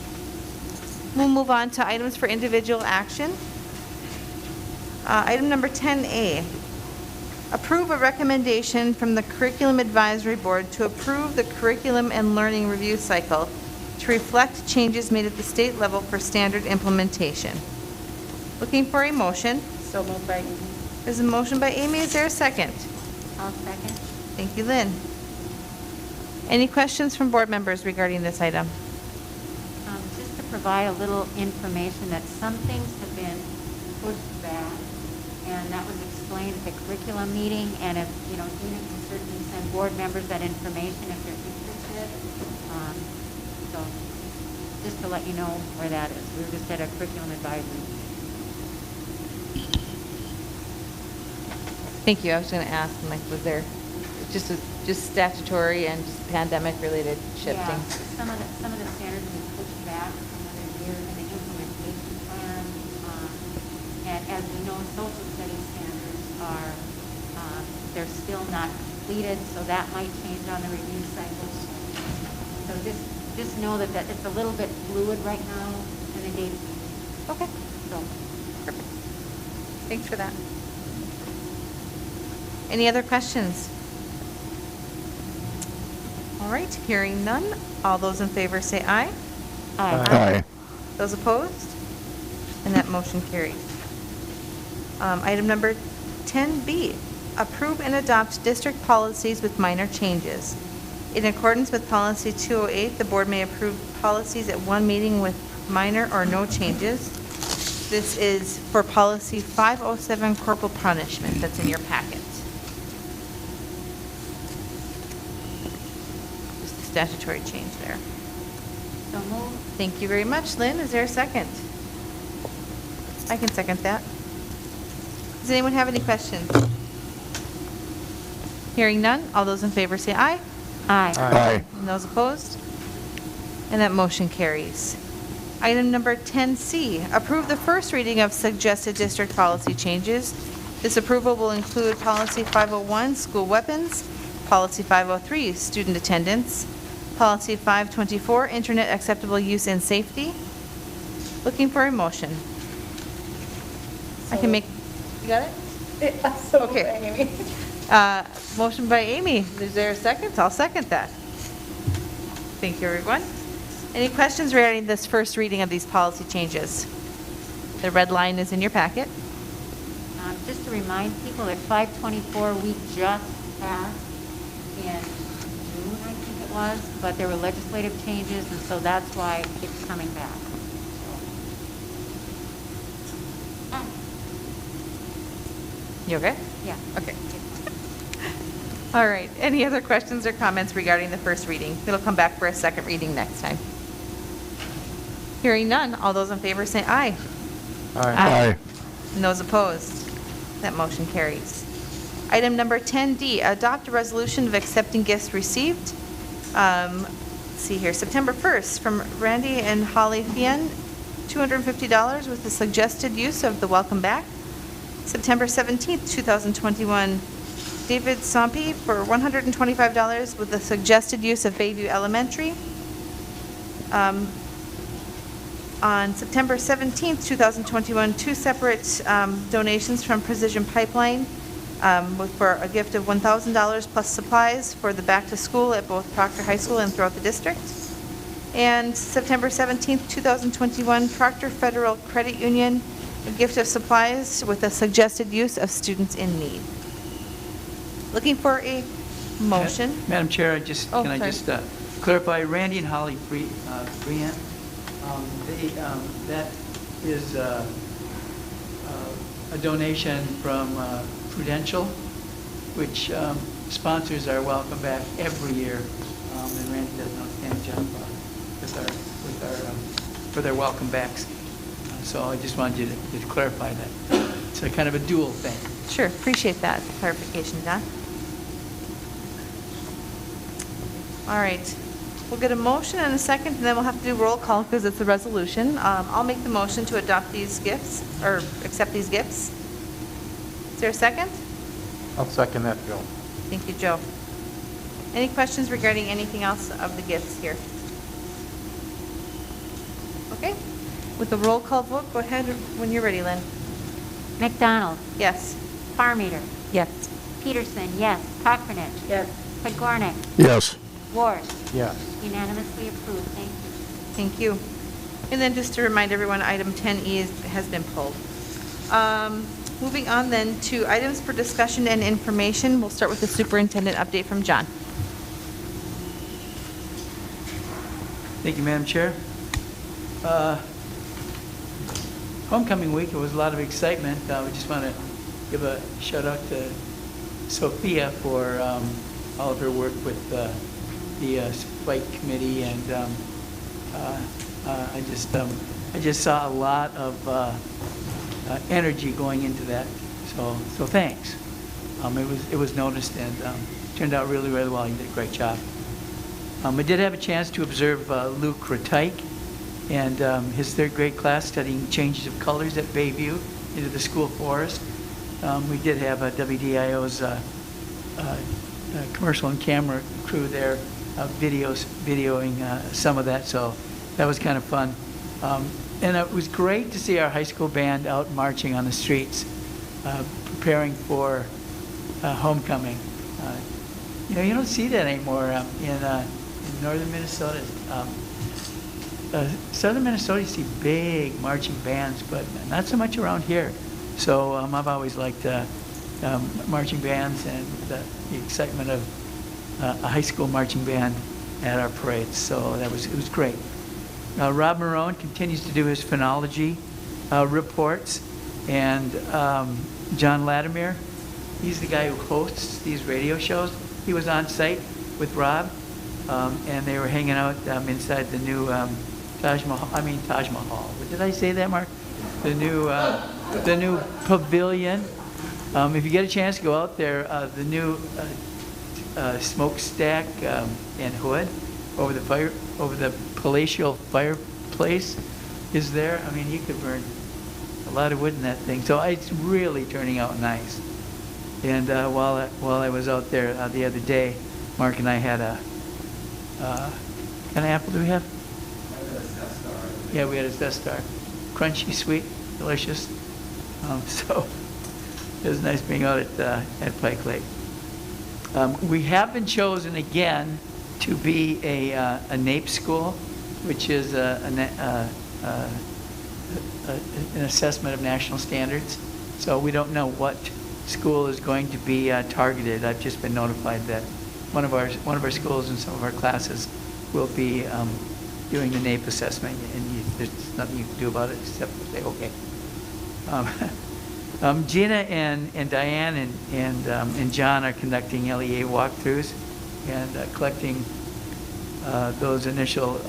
We'll move on to items for individual action. Item number 10A, approve a recommendation from the Curriculum Advisory Board to approve the Curriculum and Learning Review Cycle to reflect changes made at the state level for standard implementation. Looking for a motion. So moved by Amy. There's a motion by Amy. Is there a second? I'll second. Thank you, Lynn. Any questions from board members regarding this item? Just to provide a little information that some things have been pushed back, and that was explained at the curriculum meeting, and if, Dina can certainly send board members that information if they're interested. So just to let you know where that is. We were just at a curriculum advisory. Thank you. I was going to ask, was there just statutory and just pandemic-related shifting? Yeah, some of the standards have been pushed back another year in the implementation plan. And as we know, social studies standards are, they're still not completed, so that might change on the review cycles. So just know that it's a little bit fluid right now, and the date's changing. Okay. So, Perfect. Thanks for that. Any other questions? All right, hearing none. All those in favor say aye. Aye. Those opposed? And that motion carries. Item number 10B, approve and adopt district policies with minor changes. In accordance with Policy 208, the board may approve policies at one meeting with minor or no changes. This is for Policy 507, corporal punishment, that's in your packet. Just a statutory change there. so move. Thank you very much. Lynn, is there a second? I can second that. Does anyone have any questions? Hearing none, all those in favor say aye. Aye. Aye. And those opposed? And that motion carries. Item number 10C, approve the first reading of suggested district policy changes. This approval will include Policy 501, school weapons, Policy 503, student attendance, Policy 524, internet acceptable use and safety. Looking for a motion. I can make, you got it? So Okay. Amy. Motion by Amy. Is there a second? I'll second that. Thank you, everyone. Any questions regarding this first reading of these policy changes? The red line is in your packet. Just to remind people that 524 we just passed in June, I think it was, but there were legislative changes, and so that's why it's coming back. You okay? Yeah. Okay. All right. Any other questions or comments regarding the first reading? It'll come back for a second reading next time. Hearing none, all those in favor say aye. Aye. And those opposed? That motion carries. Item number 10D, adopt a resolution of accepting gifts received. Let's see here, September 1st, from Randy and Holly Fien, $250 with the suggested use of the welcome back. September 17th, 2021, David Sompi for $125 with the suggested use of Bayview Elementary. On September 17th, 2021, two separate donations from Precision Pipeline for a gift of $1,000 plus supplies for the back to school at both Proctor High School and throughout the district. And September 17th, 2021, Proctor Federal Credit Union, a gift of supplies with a suggested use of students in need. Looking for a motion. Madam Chair, Oh, can I sorry. just clarify, Randy and Holly Briant, that is a donation from Prudential, which sponsors our welcome back every year, and Randy does an outstanding job for their welcome backs. So I just wanted you to clarify that. It's a kind of a dual thing. Sure, appreciate that clarification, Don. All right, we'll get a motion and a second, and then we'll have to do roll call because it's a resolution. I'll make the motion to adopt these gifts, or accept these gifts. Is there a second? I'll second that, Joe. Thank you, Joe. Any questions regarding anything else of the gifts here? Okay. With a roll call vote, go ahead when you're ready, Lynn. McDonald, Yes. Farmeter, Yes. Peterson, yes. Cochranich, Yes. Podgornik, Yes. Ward. Yes. Unanimously approved. Thank you. Thank you. And then just to remind everyone, item 10E has been pulled. Moving on then to items for discussion and information. We'll start with the superintendent update from John. Thank you, Madam Chair. Homecoming week, it was a lot of excitement. We just want to give a shout out to Sophia for all of her work with the Spike Committee, and I just saw a lot of energy going into that. So thanks. It was noticed and turned out really, really well. You did a great job. I did have a chance to observe Luke Ratyke and his third grade class studying changes of colors at Bayview into the school forest. We did have WDIO's commercial and camera crew there videoing some of that, so that was kind of fun. And it was great to see our high school band out marching on the streets, preparing for homecoming. You don't see that anymore in northern Minnesota. Southern Minnesota, you see big marching bands, but not so much around here. So I've always liked marching bands and the excitement of a high school marching band at our parades. So it was great. Rob Marone continues to do his phonology reports, and John Latimer, he's the guy who hosts these radio shows. He was on site with Rob, and they were hanging out inside the new Taj Mahal. Did I say that, Mark? The new pavilion. If you get a chance to go out there, the new smokestack and hood over the palatial fireplace is there. I mean, you could burn a lot of wood in that thing. So it's really turning out nice. And while I was out there the other day, Mark and I had a kind of apple do we have? Yeah, we had a Death Star. Crunchy, sweet, delicious. So it was nice being out at Pike Lake. We have been chosen again to be a NAEP school, which is an assessment of national standards. So we don't know what school is going to be targeted. I've just been notified that one of our schools and some of our classes will be doing the NAEP assessment, and there's nothing you can do about it except say okay. Gina and Diane and John are conducting LEA walkthroughs and collecting those initial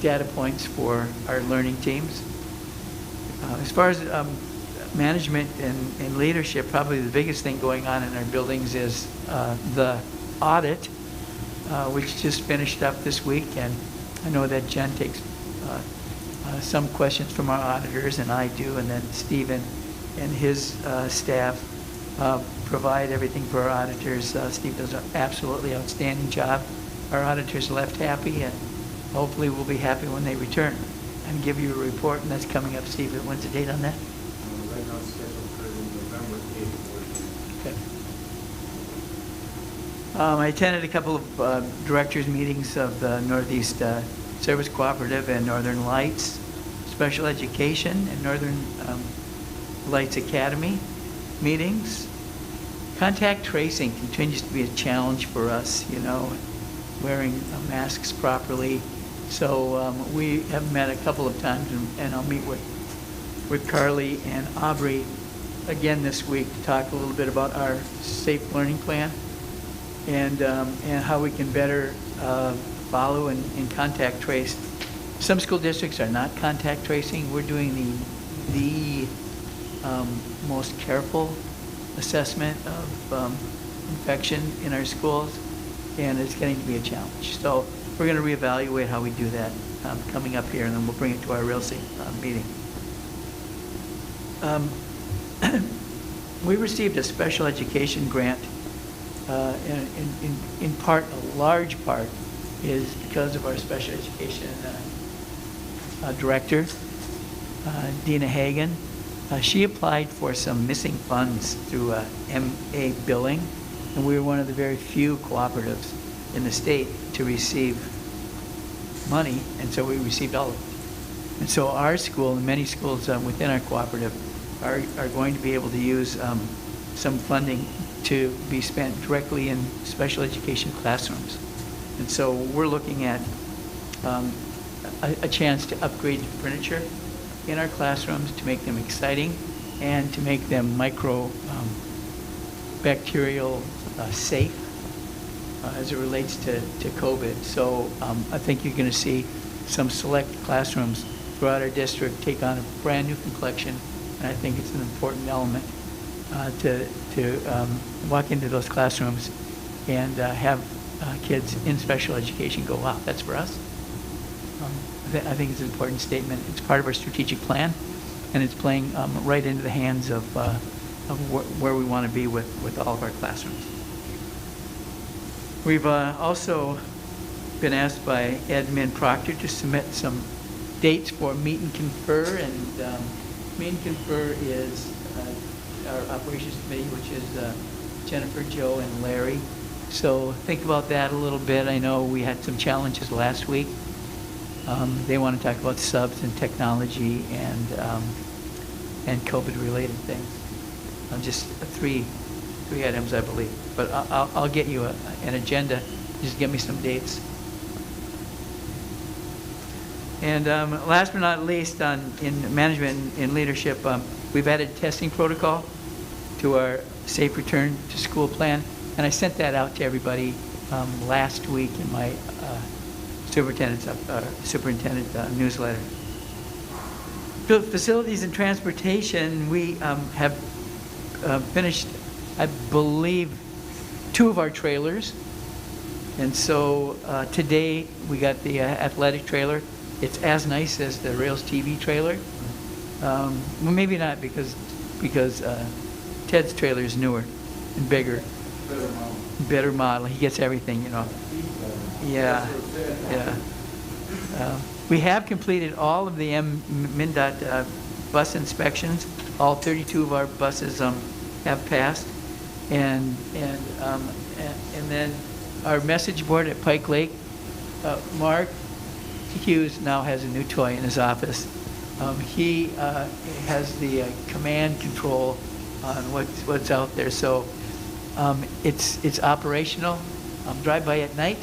data points for our learning teams. As far as management and leadership, probably the biggest thing going on in our buildings is the audit, which just finished up this week, and I know that Jen takes some questions from our auditors, and I do, and then Stephen and his staff provide everything for our auditors. Steve does an absolutely outstanding job. Our auditors left happy, and hopefully we'll be happy when they return and give you a report, and that's coming up. Steve, when's the date on that? Right now it's scheduled for November 8th. Okay. I attended a couple of directors' meetings of the Northeast Service Cooperative and Northern Lights Special Education and Northern Lights Academy meetings. Contact tracing continues to be a challenge for us, wearing masks properly. So we have met a couple of times, and I'll meet with Carly and Aubrey again this week to talk a little bit about our safe learning plan and how we can better follow and contact trace. Some school districts are not contact tracing. We're doing the most careful assessment of infection in our schools, and it's getting to be a challenge. So we're going to reevaluate how we do that coming up here, and then we'll bring it to our REALC meeting. We received a special education grant. In part, a large part, is because of our special education director, Dina Hagan. She applied for some missing funds through MA billing, and we were one of the very few cooperatives in the state to receive money, and so we received all of it. And so our school and many schools within our cooperative are going to be able to use some funding to be spent directly in special education classrooms. And so we're looking at a chance to upgrade the furniture in our classrooms to make them exciting and to make them bacterial safe as it relates to COVID. So I think you're going to see some select classrooms throughout our district take on a brand new complexion, and I think it's an important element to walk into those classrooms and have kids in special education go, wow, that's for us. I think it's an important statement. It's part of our strategic plan, and it's playing right into the hands of where we want to be with all of our classrooms. We've also been asked by Admin Proctor to submit some dates for Meet and Confer, and Meet and Confer is our operations committee, which is Jennifer, Joe, and Larry. So think about that a little bit. I know we had some challenges last week. They want to talk about subs and technology and COVID-related things. Just three items, I believe. But I'll get you an agenda. Just give me some dates. And last but not least, in management and leadership, we've added testing protocol to our safe return to school plan, and I sent that out to everybody last week in my superintendent newsletter. Facilities and transportation, we have finished, I believe, 2 of our trailers. And so today we got the athletic trailer. It's as nice as the Rails TV trailer. Well, maybe not because Ted's trailer is newer and bigger. Better model. He gets everything, you know. Yeah. We have completed all of the MnDOT bus inspections. All 32 of our buses have passed, and then our message board at Pike Lake, Mark Hughes now has a new toy in his office. He has the command control on what's out there, so it's operational. Drive by at night.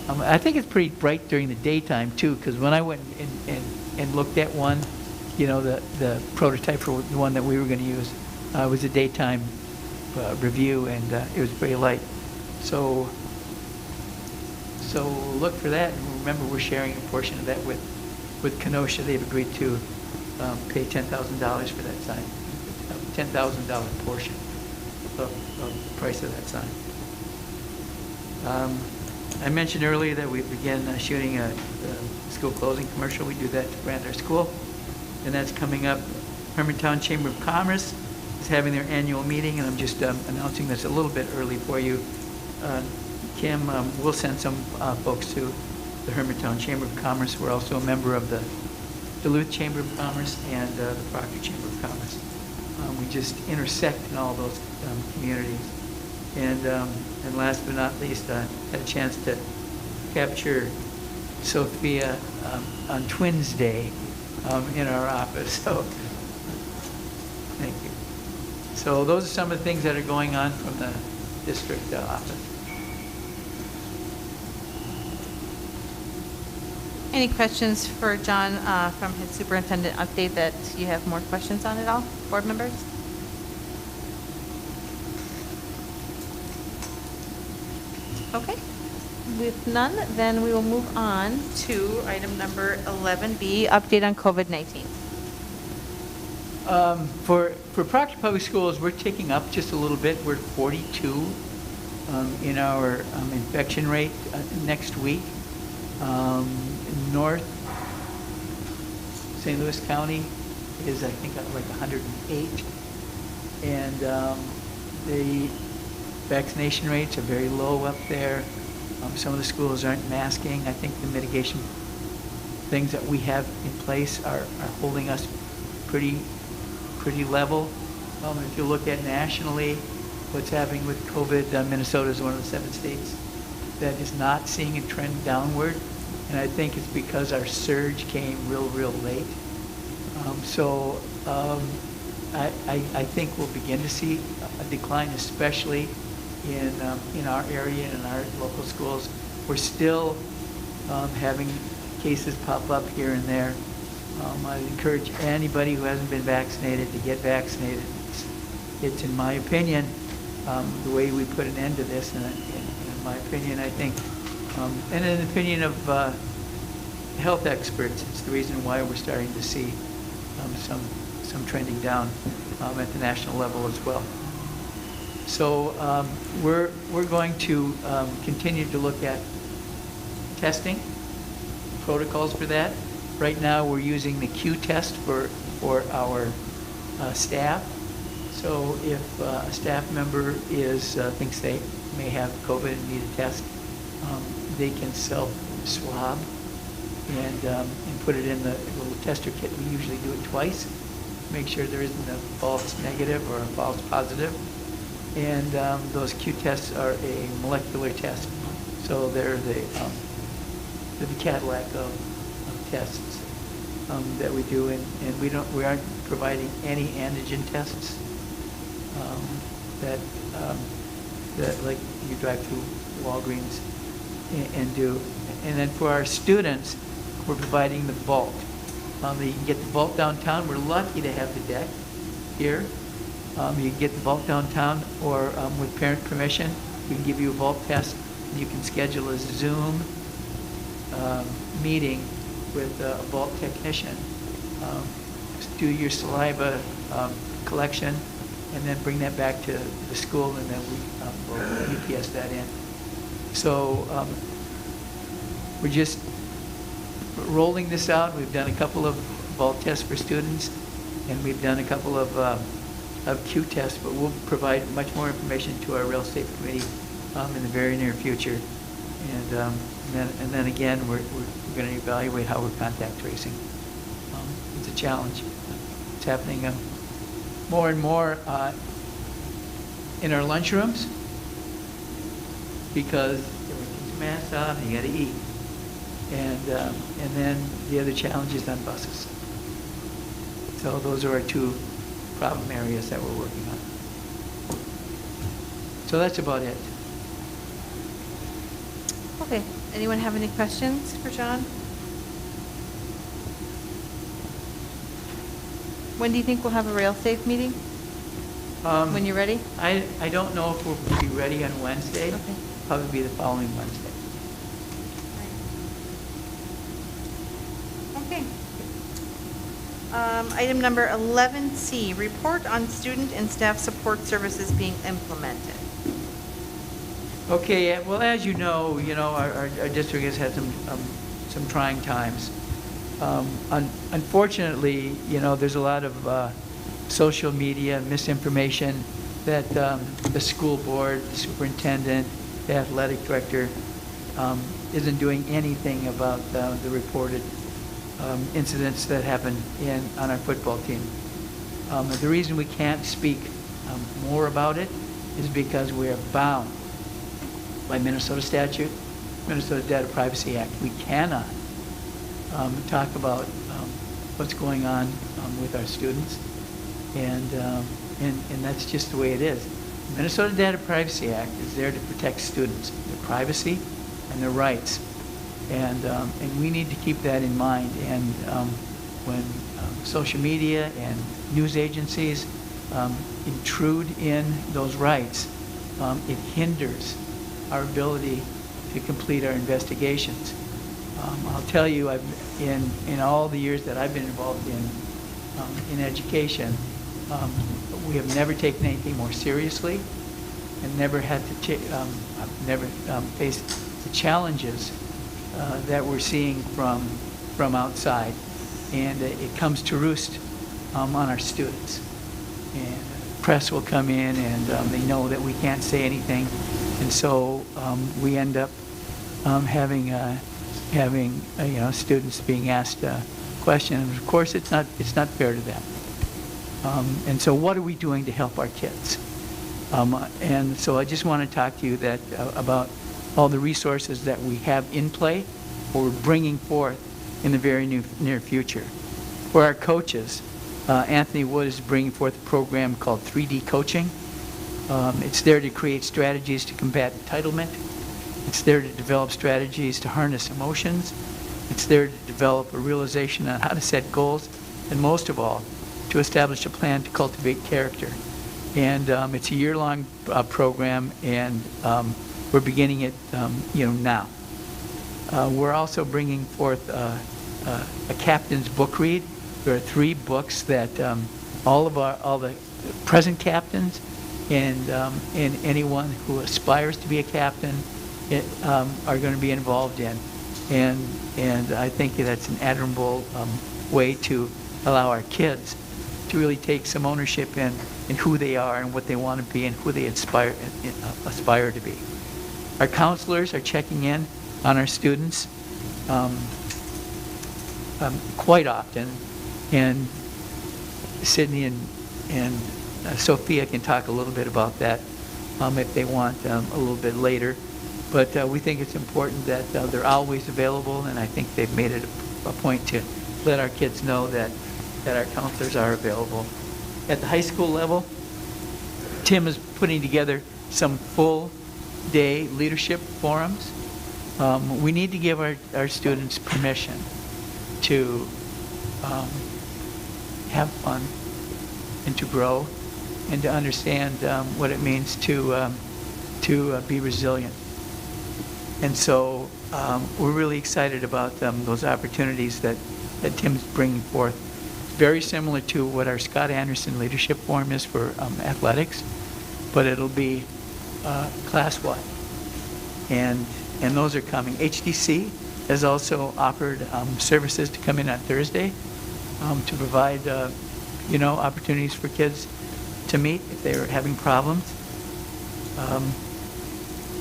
I think it's pretty bright during the daytime too, because when I went and looked at one, you know, the prototype for the one that we were going to use was a daytime review, and it was pretty light. So look for that, and remember we're sharing a portion of that with Kenosha. They've agreed to pay $10,000 for that sign, $10,000 portion of the price of that sign. I mentioned earlier that we began shooting a school closing commercial. We do that to brand our school, and that's coming up. Hermantown Chamber of Commerce is having their annual meeting, and I'm just announcing this a little bit early for you. Kim will send some folks to the Hermantown Chamber of Commerce. We're also a member of the Duluth Chamber of Commerce and the Proctor Chamber of Commerce. We just intersect in all those communities. And last but not least, I had a chance to capture Sophia on Twins Day in our office. So thank you. So those are some of the things that are going on from the district office. Any questions for John from his superintendent update that you have more questions on at all, board members? Okay. With none, then we will move on to item number 11B, update on COVID-19. For Proctor Public Schools, we're ticking up just a little bit. We're 42 in our infection rate next week. North St. Louis County is, I think, like 108. And the vaccination rates are very low up there. Some of the schools aren't masking. I think the things that we have in place are holding us pretty level. If you look at nationally, what's happening with COVID, Minnesota is one of the 7 states that is not seeing a trend downward. And I think it's because our surge came real late. I think we'll begin to see a decline, especially in our area and in our local schools. We're still having cases pop up here and there. I encourage anybody who hasn't been vaccinated to get vaccinated. It's in my opinion, the way we put an end to this, and in my opinion, I think, and in the opinion of health experts, it's the reason why we're starting to see some trending down at the national level as well. So we're going to continue to look at testing, protocols for that. Right now, we're using the Q test for our staff. So if a staff member thinks they may have COVID and need a test, they can self-swab and put it in the little tester kit. We usually do it twice, make sure there isn't a false negative or a false positive. And those Q tests are a molecular test, so they're the Cadillac of tests that we do, and we aren't providing any antigen tests that like you drive through Walgreens and do. And then for our students, we're providing the vault. You can get the vault downtown. We're lucky to have the deck here. You can get the vault downtown, or with parent permission, we can give you a vault test. You can schedule a Zoom meeting with a vault technician. Do your saliva collection, and then bring that back to the school, and then we will UPS that in. So we're just rolling this out. We've done a couple of vault tests for students, and we've done a couple of Q tests, but we'll provide much more information to our Rail Safe Committee in the very near future. And then again, we're going to evaluate how we're contact tracing. It's a challenge. It's happening more and more in our lunchrooms, because everyone keeps masks on and you got to eat. And then the other challenge is on buses. So those are our 2 problem areas that we're working on. So that's about it. Okay, anyone have any questions for John? When do you think we'll have a rail safe meeting? When you're ready? I don't know if we'll be ready on Wednesday. Okay. Probably be the following Wednesday. Okay. Item number 11C, report on student and staff support services being implemented. Okay, well, as you know, our district has had some trying times. Unfortunately, there's a lot of social media misinformation that the school board, the superintendent, the athletic director isn't doing anything about the reported incidents that happen on our football team. The reason we can't speak more about it is because we are bound by Minnesota statute, Minnesota Data Privacy Act. We cannot talk about what's going on with our students, and that's just the way it is. The Minnesota Data Privacy Act is there to protect students, their privacy and their rights, and we need to keep that in mind. And when social media and news agencies intrude in those rights, it hinders our ability to complete our investigations. I'll tell you, in all the years that I've been involved in education, we have never taken anything more seriously, and never had to never faced the challenges that we're seeing from outside, and it comes to roost on our students. And press will come in, and they know that we can't say anything, and so we end up having having, students being asked a question. And of course, it's not fair to them. And so what are we doing to help our kids? And so I just want to talk to you about all the resources that we have in play or we're bringing forth in the very near future. For our coaches, Anthony Wood is bringing forth a program called 3D Coaching. It's there to create strategies to combat entitlement. It's there to develop strategies to harness emotions. It's there to develop a realization on how to set goals, and most of all, to establish a plan to cultivate character. And it's a year-long program, and we're beginning it, now. We're also bringing forth a captain's book read. There are 3 books that all the present captains and anyone who aspires to be a captain are going to be involved in. And I think that's an admirable way to allow our kids to really take some ownership in who they are and what they want to be and who they aspire to be. Our counselors are checking in on our students quite often, and Sydney and Sophia can talk a little bit about that if they want a little bit later. But we think it's important that they're always available, and I think they've made it a point to let our kids know that our counselors are available. At the high school level, Tim is putting together some full-day leadership forums. We need to give our students permission to have fun and to grow and to understand what it means to be resilient. And so we're really excited about those opportunities that Tim's bringing forth. Very similar to what our Scott Anderson Leadership Forum is for athletics, but it'll be class-wide. And those are coming. HDC has also offered services to come in on Thursday to provide, opportunities for kids to meet if they're having problems.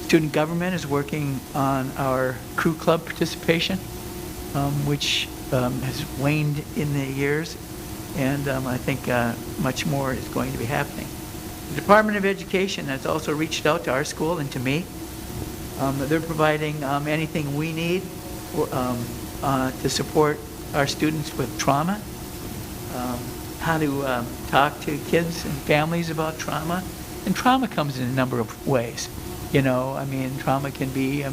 Student government is working on our crew club participation, which has waned in the years, and I think much more is going to be happening. The Department of Education has also reached out to our school and to me. They're providing anything we need to support our students with trauma, how to talk to kids and families about trauma. And trauma comes in a number of ways. Trauma can be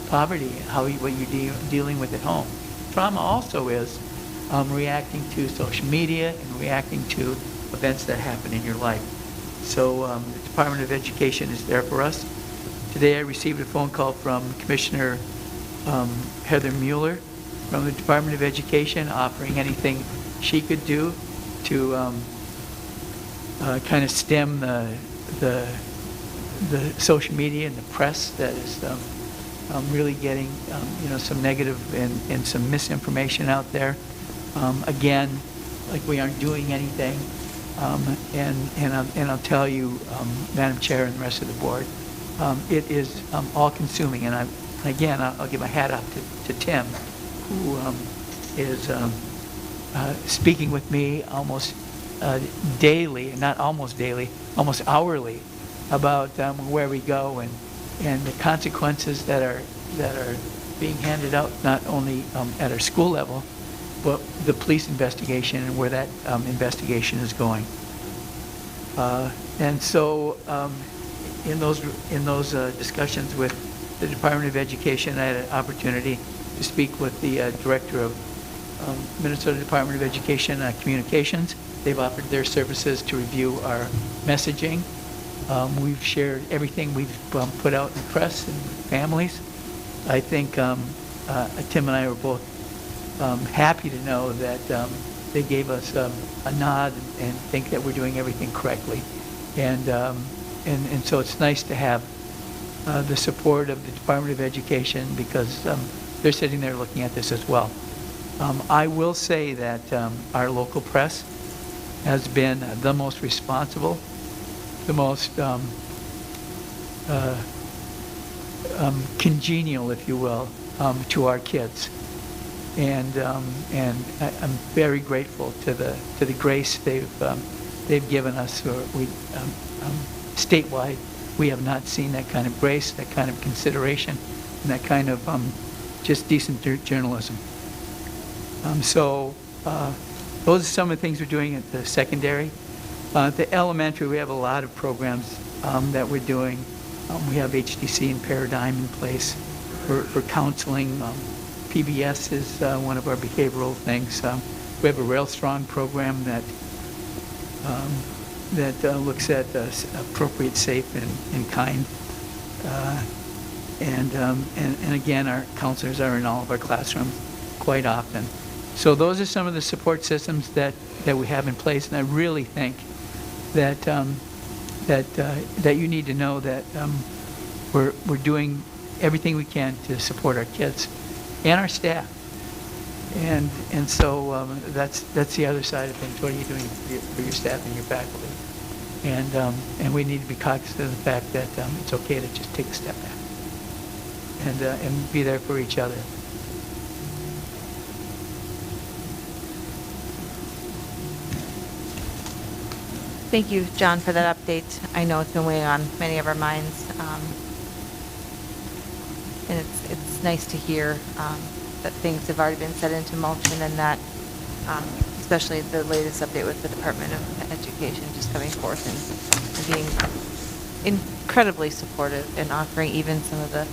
poverty, what you're dealing with at home. Trauma also is reacting to social media and reacting to events that happen in your life. So the Department of Education is there for us. Today I received a phone call from Commissioner Heather Mueller from the Department of Education offering anything she could do to kind of stem the social media and the press that is really getting some negative and some misinformation out there. Again, like we aren't doing anything, and I'll tell you, Madam Chair and the rest of the board, it is all-consuming. And I'll give my hat off to Tim, who is speaking with me almost daily, not almost daily, almost hourly, about where we go and the consequences that are being handed out, not only at our school level, but the police investigation and where that investigation is going. And so in those discussions with the Department of Education, I had an opportunity to speak with the director of Minnesota Department of Education Communications. They've offered their services to review our messaging. We've shared everything we've put out in the press and families. I think Tim and I were both happy to know that they gave us a nod and think that we're doing everything correctly. And so it's nice to have the support of the Department of Education because they're sitting there looking at this as well. I will say that our local press has been the most responsible, the most congenial, if you will, to our kids. And I'm very grateful to the grace they've given us. Statewide, we have not seen that kind of grace, that kind of consideration, and that kind of just decent journalism. So those are some of the things we're doing at the secondary. The elementary, we have a lot of programs that we're doing. We have HDC and Paradigm in place for counseling. PBS is one of our behavioral things. We have a Rail Strong program that looks at appropriate, safe, and kind. And again, our counselors are in all of our classrooms quite often. So those are some of the support systems that we have in place, and I really think that that you need to know that we're doing everything we can to support our kids and our staff. And so that's the other side of things. What are you doing for your staff and your faculty? And we need to be cognizant of the fact that it's okay to just take a step back and be there for each other. Thank you, John, for that update. I know it's been weighing on many of our minds. And it's nice to hear that things have already been set into motion, and that especially the latest update with the Department of Education just coming forth and being incredibly supportive and offering even some of the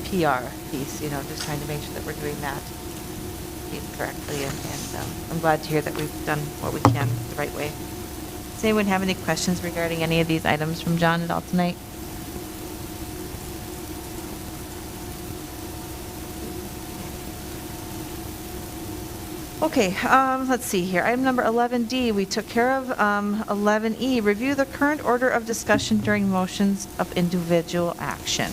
PR piece, just trying to make sure that we're doing that piece correctly. And I'm glad to hear that we've done what we can the right way. Does anyone have any questions regarding any of these items from John at all tonight? Okay, let's see here. Item number 11D, we took care of. 11E, review the current order of discussion during motions of individual action.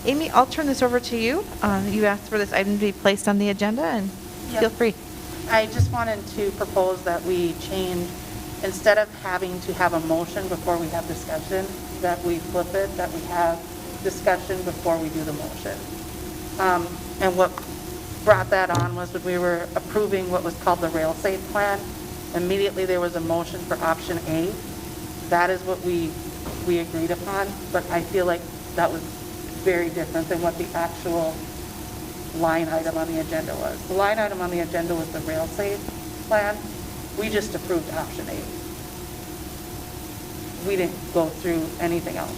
Amy, I'll turn this over to you. You asked for this item to be placed on the agenda, and feel free. I just wanted to propose that we change, instead of having to have a motion before we have discussion, that we flip it, that we have discussion before we do the motion. And what brought that on was when we were approving what was called the Rail Safe Plan. Immediately there was a motion for option A. That is what we agreed upon, but I feel like that was very different than what the actual line item on the agenda was. The line item on the agenda was the Rail Safe Plan. We just approved option A. We didn't go through anything else.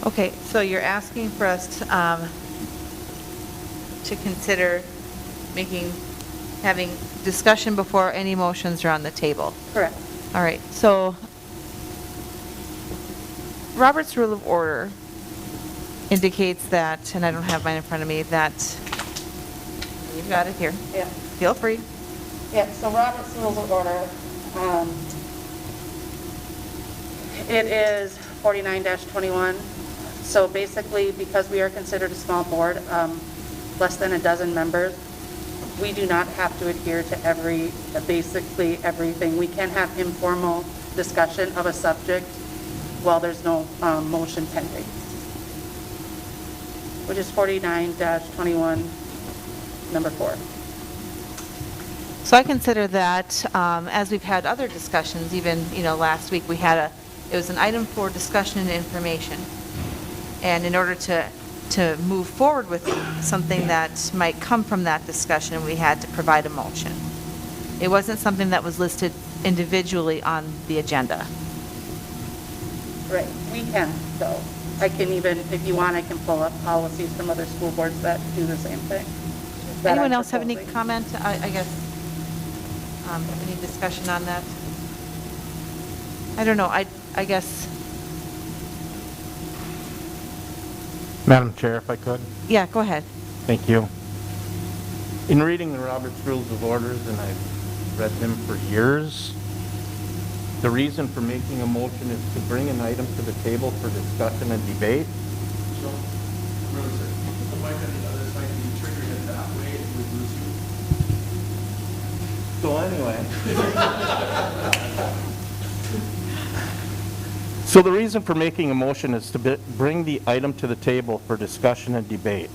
Okay, so you're asking for us to consider having discussion before any motions are on the table. Correct. All right, so Robert's Rule of Order indicates that, and I don't have mine in front of me, that, you've got it here. Yeah. Feel free. Yeah, so Robert's Rules of Order, it is 49-21. So basically, because we are considered a small board, less than a dozen members, we do not have to adhere to basically everything. We can have informal discussion of a subject while there's no motion pending, which is 49-21, number 4. So I consider that, as we've had other discussions, even, last week we had it was an item for discussion and information. And in order to move forward with something that might come from that discussion, we had to provide a motion. It wasn't something that was listed individually on the agenda. Right, we can, though. I can even, if you want, I can pull up policies from other school boards that do the same thing. that Anyone I'm else have any proposing. comment, I guess, any discussion on that? I don't know, I guess, Madam Chair, if I could. yeah, go ahead. Thank you. In reading the Robert's Rules of Orders, and I've read them for years, the reason for making a motion is to bring an item to the table for discussion and debate. So, really, sir, put the mic on the other side, you trigger it that way, it would lose you. So anyway. So the reason for making a motion is to bring the item to the table for discussion and debate.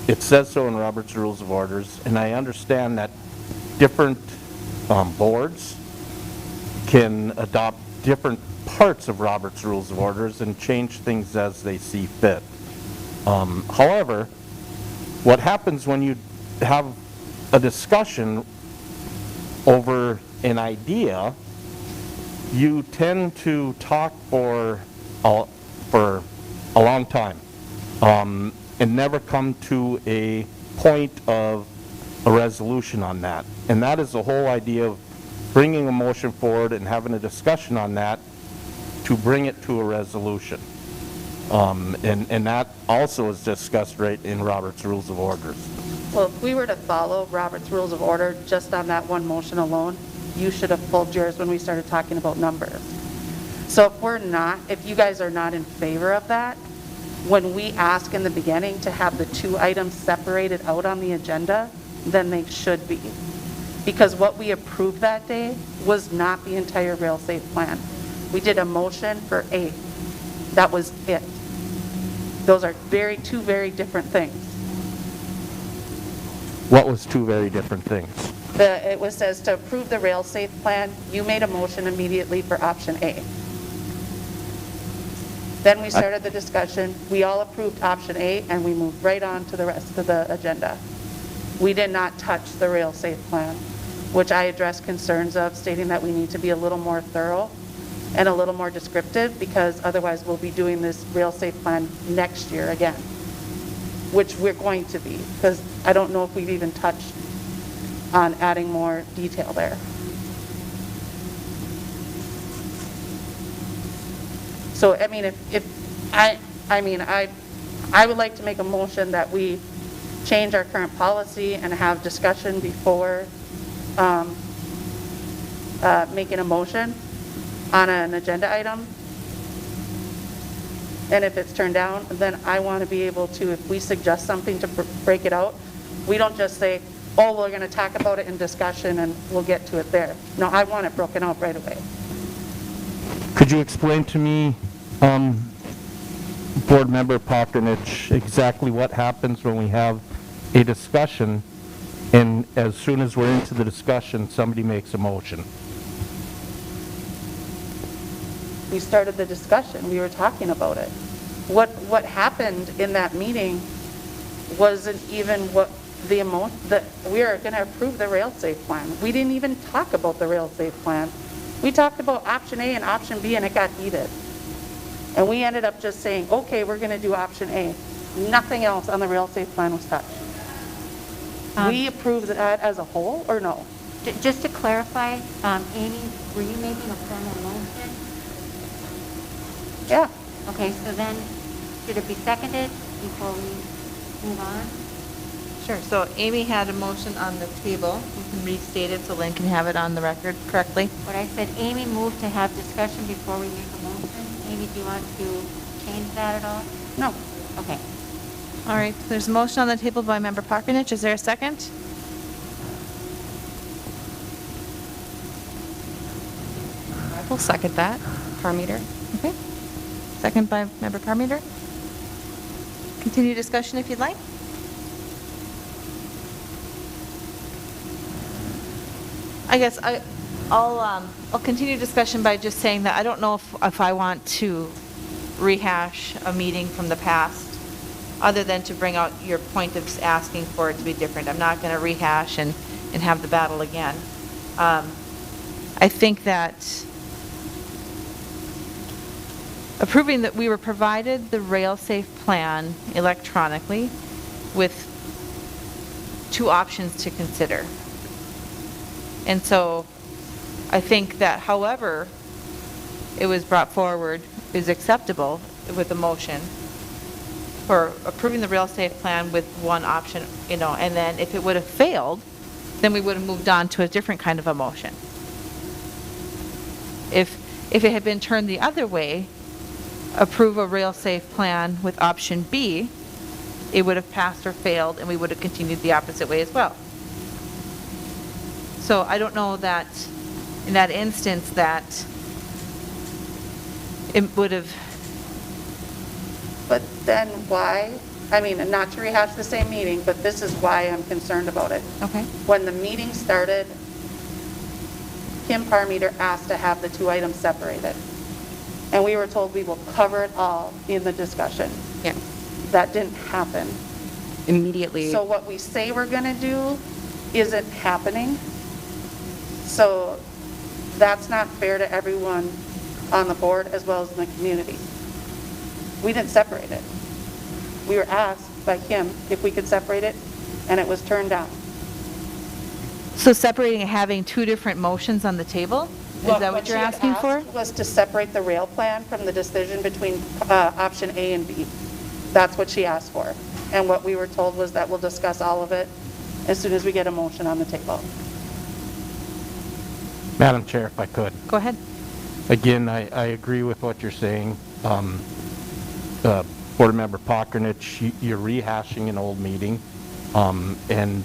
It says so in Robert's Rules of Orders, and I understand that different boards can adopt different parts of Robert's Rules of Orders and change things as they see fit. However, what happens when you have a discussion over an idea, you tend to talk for a long time and never come to a point of a resolution on that. And that is the whole idea of bringing a motion forward and having a discussion on that to bring it to a resolution. And that also is discussed right in Robert's Rules of Orders. Well, if we were to follow Robert's Rules of Order just on that one motion alone, you should have pulled yours when we started talking about numbers. So if you guys are not in favor of that, when we ask in the beginning to have the two items separated out on the agenda, then they should be. Because what we approved that day was not the entire rail safe plan. We did a motion for A. That was it. Those are two very different things. What was two very different things? It says to approve the rail safe plan, you made a motion immediately for option A. Then we started the discussion, we all approved option A, and we moved right on to the rest of the agenda. We did not touch the rail safe plan, which I addressed concerns of, stating that we need to be a little more thorough and a little more descriptive, because otherwise we'll be doing this rail safe plan next year again, which we're going to be, because I don't know if we've even touched on adding more detail there. So, I mean, I would like to make a motion that we change our current policy and have discussion before making a motion on an agenda item. And if it's turned down, then I want to be able to, if we suggest something to break it out, we don't just say, oh, we're going to talk about it in discussion and we'll get to it there. No, I want it broken out right away. Could you explain to me, Board Member Proctor, exactly what happens when we have a discussion and as soon as we're into the discussion, somebody makes a motion? We started the discussion. We were talking about it. What happened in that meeting wasn't even what the emotion that we are going to approve the rail safe plan. We didn't even talk about the rail safe plan. We talked about option A and option B, and it got heated. And we ended up just saying, okay, we're going to do option A. Nothing else on the rail safe plan was touched. We approved that as a whole, or no? Just to clarify, Amy, were you making a formal motion? Yeah. Okay, so then, should it be seconded before we move on? Sure, so Amy had a motion on the table. You can restate it so Lynn can have it on the record correctly. What I said, Amy moved to have discussion before we make a motion. Amy, do you want to change that at all? No. Okay. All right, there's a motion on the table by Member Parkinich. Is there a second? I will second that. Carmeter. Okay. Second by Member Carmeter. Continue discussion if you'd like. I guess I'll continue discussion by just saying that I don't know if I want to rehash a meeting from the past, other than to bring out your point of asking for it to be different. I'm not going to rehash and have the battle again. I think that approving that we were provided the rail-safe plan electronically with two options to consider. And so I think that however it was brought forward is acceptable with a motion for approving the rail-safe plan with one option, and then if it would have failed, then we would have moved on to a different kind of a motion. If it had been turned the other way, approve a rail-safe plan with option B, it would have passed or failed, and we would have continued the opposite way as well. So I don't know that in that instance that it would have, But then why, I mean, and not to rehash the same meeting, but this is why I'm concerned about it. Okay. When the meeting started, Kim Parmeter asked to have the two items separated. And we were told we will cover it all in the discussion. Yeah. That didn't happen. Immediately. So what we say we're going to do isn't happening. So that's not fair to everyone on the board as well as in the community. We didn't separate it. We were asked by Kim if we could separate it, and it was turned down. so separating and having two different motions on the table? Is that what she you're had asking for? asked was to separate the rail plan from the decision between option A and B. That's what she asked for. And what we were told was that we'll discuss all of it as soon as we get a motion on the table. Madam Chair, if I could. Go ahead. Again, I agree with what you're saying. Board Member Pockerich, you're rehashing an old meeting, and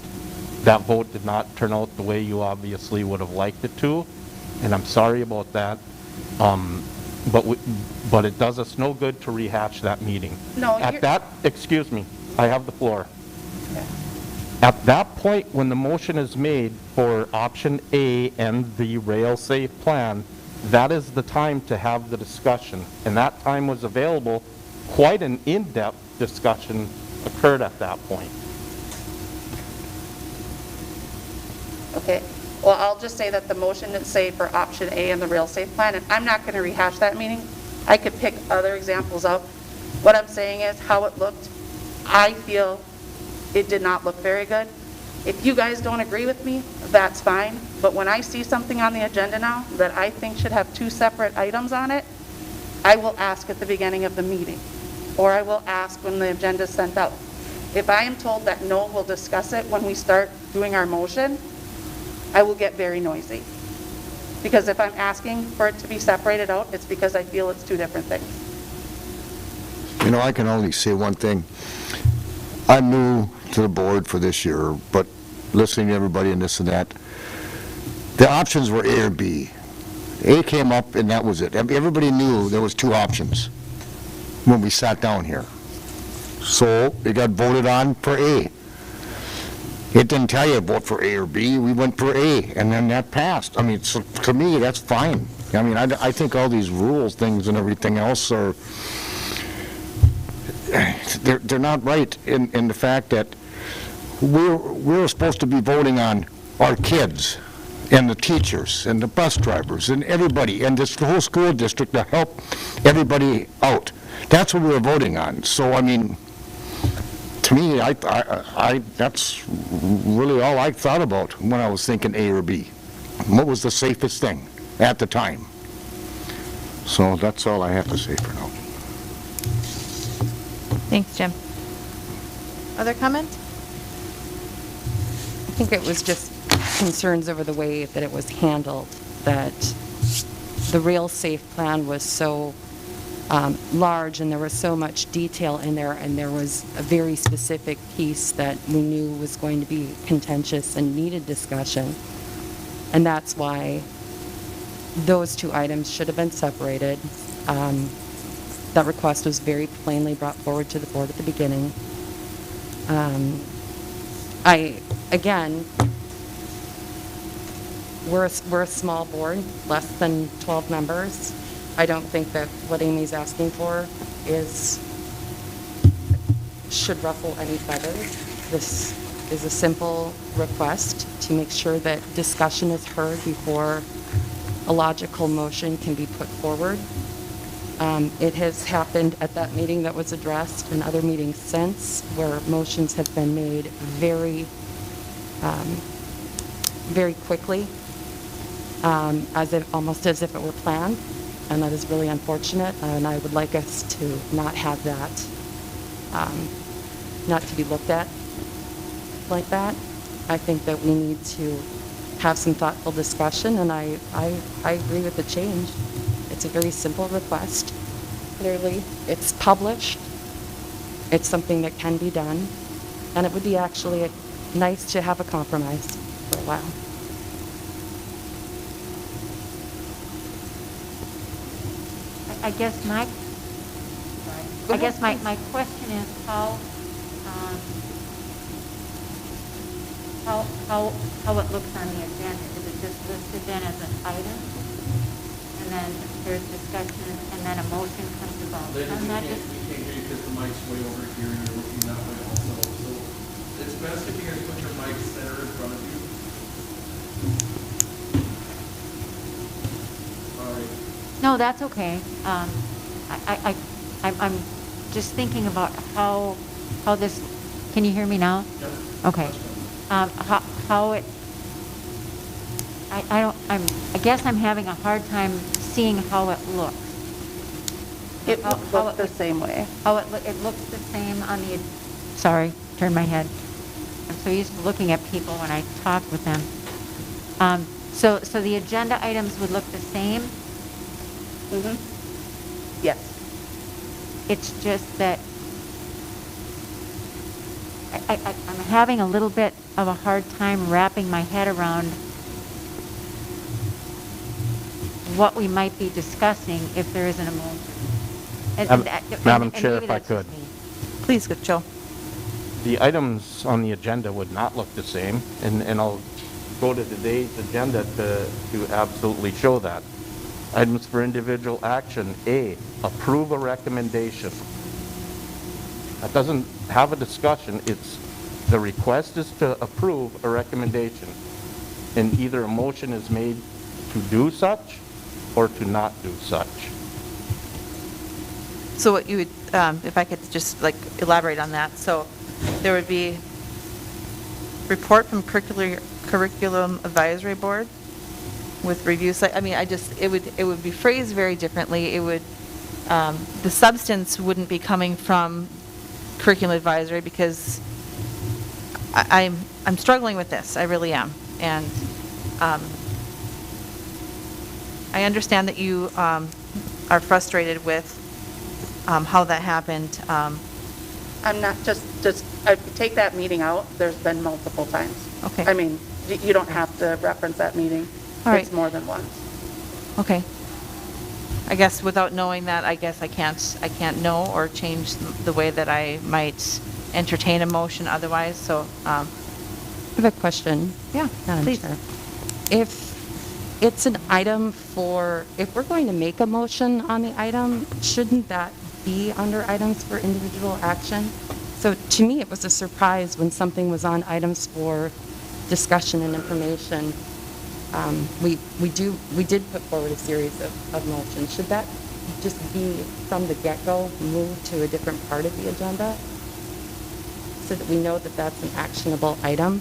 that vote did not turn out the way you obviously would have liked it to, and I'm sorry about that. But it does us no good to rehash that meeting. No, you're- Excuse me, I have the floor. Yeah. At that point, when the motion is made for option A and the rail-safe plan, that is the time to have the discussion. And that time was available. Quite an in-depth discussion occurred at that point. Okay, well, I'll just say that the motion didn't say for option A and the rail safe plan, and I'm not going to rehash that meeting. I could pick other examples out. What I'm saying is how it looked. I feel it did not look very good. If you guys don't agree with me, that's fine. But when I see something on the agenda now that I think should have two separate items on it, I will ask at the beginning of the meeting, or I will ask when the agenda is sent out. If I am told that no, we'll discuss it when we start doing our motion, I will get very noisy. Because if I'm asking for it to be separated out, it's because I feel it's two different things. You know, I can only say one thing. I'm new to the board for this year, but listening to everybody and this and that, the options were A or B. A came up and that was it. Everybody knew there was two options when we sat down here. So it got voted on for A. It didn't tell you vote for A or B. We went for A, and then that passed. I mean, so to me, that's fine. I mean, I think all these rules, things, and everything else are, they're not right in the fact that we're supposed to be voting on our kids and the teachers and the bus drivers and everybody and this whole school district to help everybody out. That's what we were voting on. So, I mean, to me, that's really all I thought about when I was thinking A or B. What was the safest thing at the time? So that's all I have to say for now. Thanks, Jim. Other comments? I think it was just concerns over the way that it was handled, that the rail safe plan was so large and there was so much detail in there, and there was a very specific piece that we knew was going to be contentious and needed discussion. And that's why those two items should have been separated. That request was very plainly brought forward to the board at the beginning. Again, we're a small board, less than 12 members. I don't think that what Amy's asking for should ruffle any feathers. This is a simple request to make sure that discussion is heard before a logical motion can be put forward. It has happened at that meeting that was addressed and other meetings since, where motions have been made very quickly, almost as if it were planned, and that is really unfortunate, and I would like us to not have that, not to be looked at like that. I think that we need to have some thoughtful discussion, and I agree with the change. It's a very simple request. Clearly, it's published. It's something that can be done, and it would be actually nice to have a compromise for a while. I guess my, Go I guess ahead, my question is how it looks on the agenda. Is it just listed then as an item? And then there's discussion, and then a motion comes about. Ladies, I'm we not can't just, hear you because the mic's way over here and you're looking that way also. So it's best if you guys put your mic center in front of you. All right. no, that's okay. I'm just thinking about how this, can you hear me now? Yep. Okay. How it, I guess I'm having a hard time seeing how it looks. It How- would how look the same way. How it looks the same on the, sorry, turn my head. I'm so used to looking at people when I talk with them. So the agenda items would look the same? Mm-hmm. Yes. It's just that I'm having a little bit of a hard time wrapping my head around what we might be discussing if there isn't a motion. Madam Chair, maybe if I that's just could. me. Please, good, Joe. The items on the agenda would not look the same, and I'll go to today's agenda to absolutely show that. Items for individual action, A, approve a recommendation. That doesn't have a discussion, it's, the request is to approve a recommendation. And either a motion is made to do such or to not do such. So what you would, if I could just like elaborate on that, so there would be report from curriculum advisory board with review, I mean, it would be phrased very differently. It would, the substance wouldn't be coming from curriculum advisory because I'm struggling with this, I really am. And I understand that you are frustrated with how that happened. I'm not, I take that meeting out, there's been multiple times. Okay. I mean, you don't have to reference that meeting. All right. It's more than once. Okay. I guess without knowing that, I guess I can't know or change the way that I might entertain a motion otherwise, so, I have a question. yeah, Madam please. Chair. If it's an item for, if we're going to make a motion on the item, shouldn't that be under items for individual action? So to me, it was a surprise when something was on items for discussion and information. We did put forward a series of motions. Should that just be from the get-go moved to a different part of the agenda? So that we know that that's an actionable item?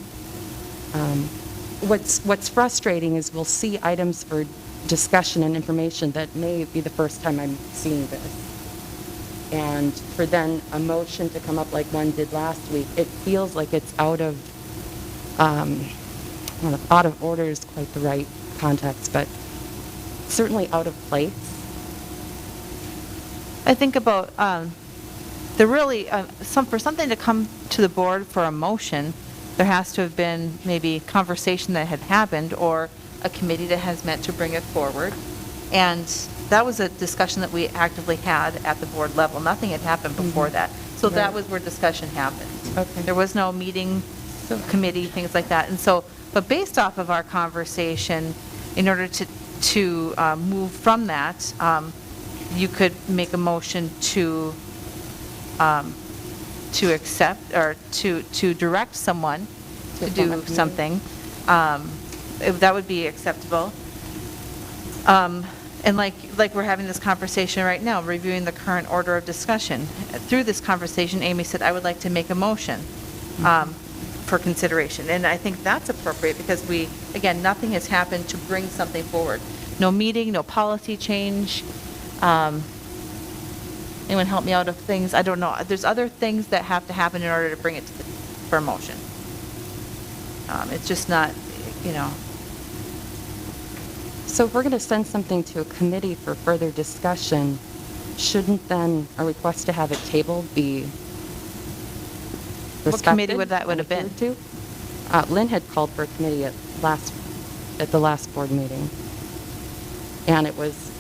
What's frustrating is we'll see items for discussion and information that may be the first time I'm seeing this. And for then a motion to come up like one did last week, it feels like it's out of order is quite the right context, but certainly out of place. I think about, for something to come to the board for a motion, there has to have been maybe conversation that had happened or a committee that has met to bring it forward. And that was a discussion that we actively had at the board level. Nothing had happened before that. So that was where discussion happened. Okay. There was no meeting, committee, things like that. And so, but based off of our conversation, in order to move from that, you could make a motion to accept or to direct someone to do something. That would be acceptable. And like we're having this conversation right now, reviewing the current order of discussion. Through this conversation, Amy said, I would like to make a motion for consideration. And I think that's appropriate because again, nothing has happened to bring something forward. No meeting, no policy change. Anyone help me out of things? I don't know. There's other things that have to happen in order to bring it for a motion. It's just not, So if we're going to send something to a committee for further discussion, shouldn't then a request to have it tabled be respected? What committee would that and have been? adhered to? Lynn had called for a committee at the last board meeting, and it was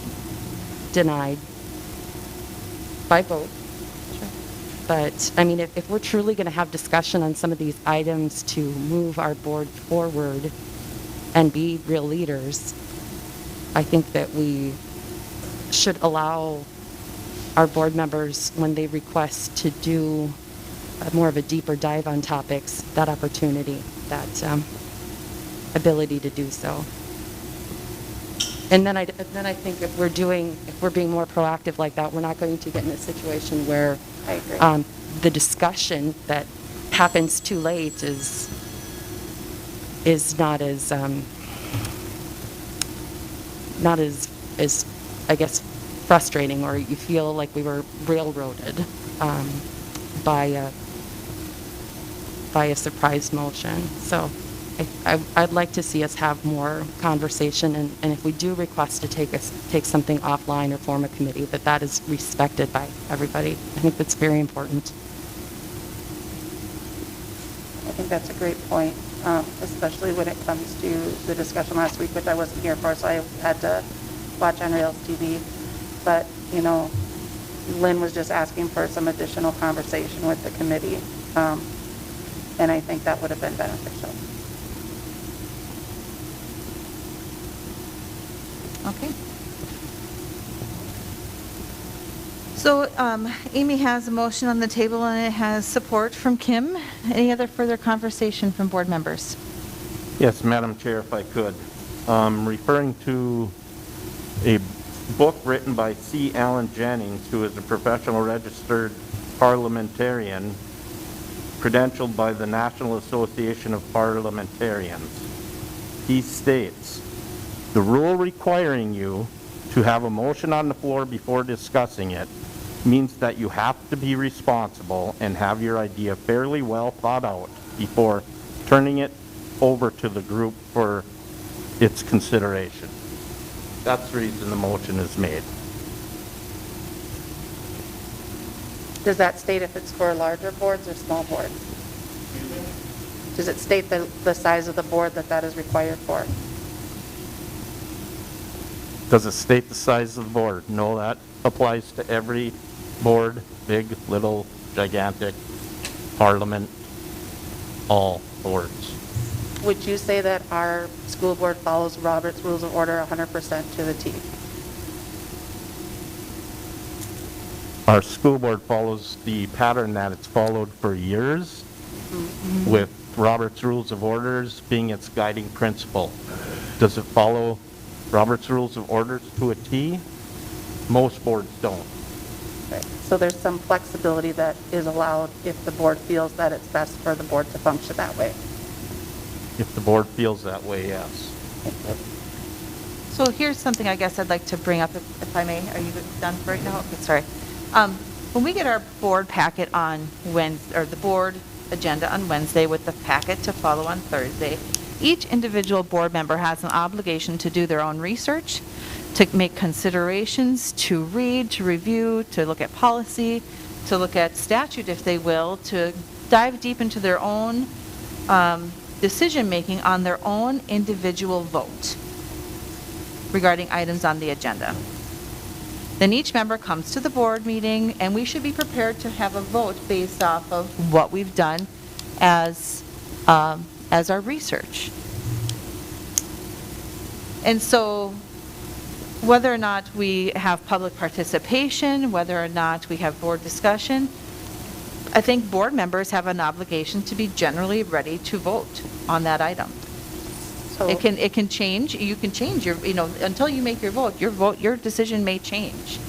denied. by vote. But, I mean, if we're truly going to have discussion on some of these items to move our board forward and be real leaders, I think that we should allow our board members, when they request to do more of a deeper dive on topics, that opportunity, that ability to do so. And then I think if we're being more proactive like that, we're not going to get in a situation where I agree. the discussion that happens too late is not as I guess frustrating, or you feel like we were railroaded by a surprise motion. So I'd like to see us have more conversation, and if we do request to take something offline or form a committee, that is respected by everybody. I think that's very important. I think that's a great point, especially when it comes to the discussion last week, which I wasn't here for, so I had to watch on Rails TV. But, you know, Lynn was just asking for some additional conversation with the committee, and I think that would have been beneficial. Okay. So Amy has a motion on the table and it has support from Kim. Any other further conversation from board members? Yes, Madam Chair, if I could. Referring to a book written by C. Allen Jennings, who is a professional registered parliamentarian, credentialed by the National Association of Parliamentarians. He states, "The rule requiring you to have a motion on the floor before discussing it means that you have to be responsible and have your idea fairly well thought out before turning it over to the group for its consideration." That's the reason the motion is made. Does that state if it's for larger boards or small boards? Does it state the size of the board that is required for? Does it state the size of the board? No, that applies to every board, big, little, gigantic, parliament, all boards. Would you say that our school board follows Robert's Rules of Order 100% to the T? Our school board follows the pattern that it's followed for years, with Robert's Rules of Orders being its guiding principle. Does it follow Robert's Rules of Orders to a T? Most boards don't. Right. So there's some flexibility that is allowed if the board feels that it's best for the board to function that way. If the board feels that way, yes. So here's something I guess I'd like to bring up, if I may. Are you done for right now? Okay, sorry. When we get our board packet on Wednesday, or the board agenda on Wednesday with the packet to follow on Thursday, each individual board member has an obligation to do their own research, to make considerations, to read, to review, to look at policy, to look at statute if they will, to dive deep into their own decision-making on their own individual vote regarding items on the agenda. Then each member comes to the board meeting, and we should be prepared to have a vote based off of what we've done as our research. And so whether or not we have public participation, whether or not we have board discussion, I think board members have an obligation to be generally ready to vote on that item. So It can change. You can change your, until you make your vote, your decision may change.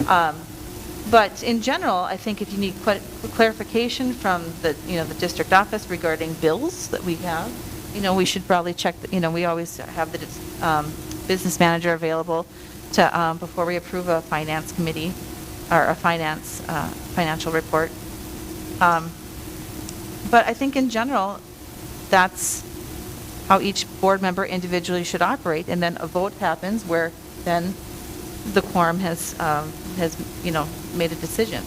But in general, I think if you need clarification from the district office regarding bills that we have, we should probably check, we always have the business manager available to, before we approve a finance committee or a financial report. But I think in general, that's how each board member individually should operate, and then a vote happens where then the quorum has made a decision.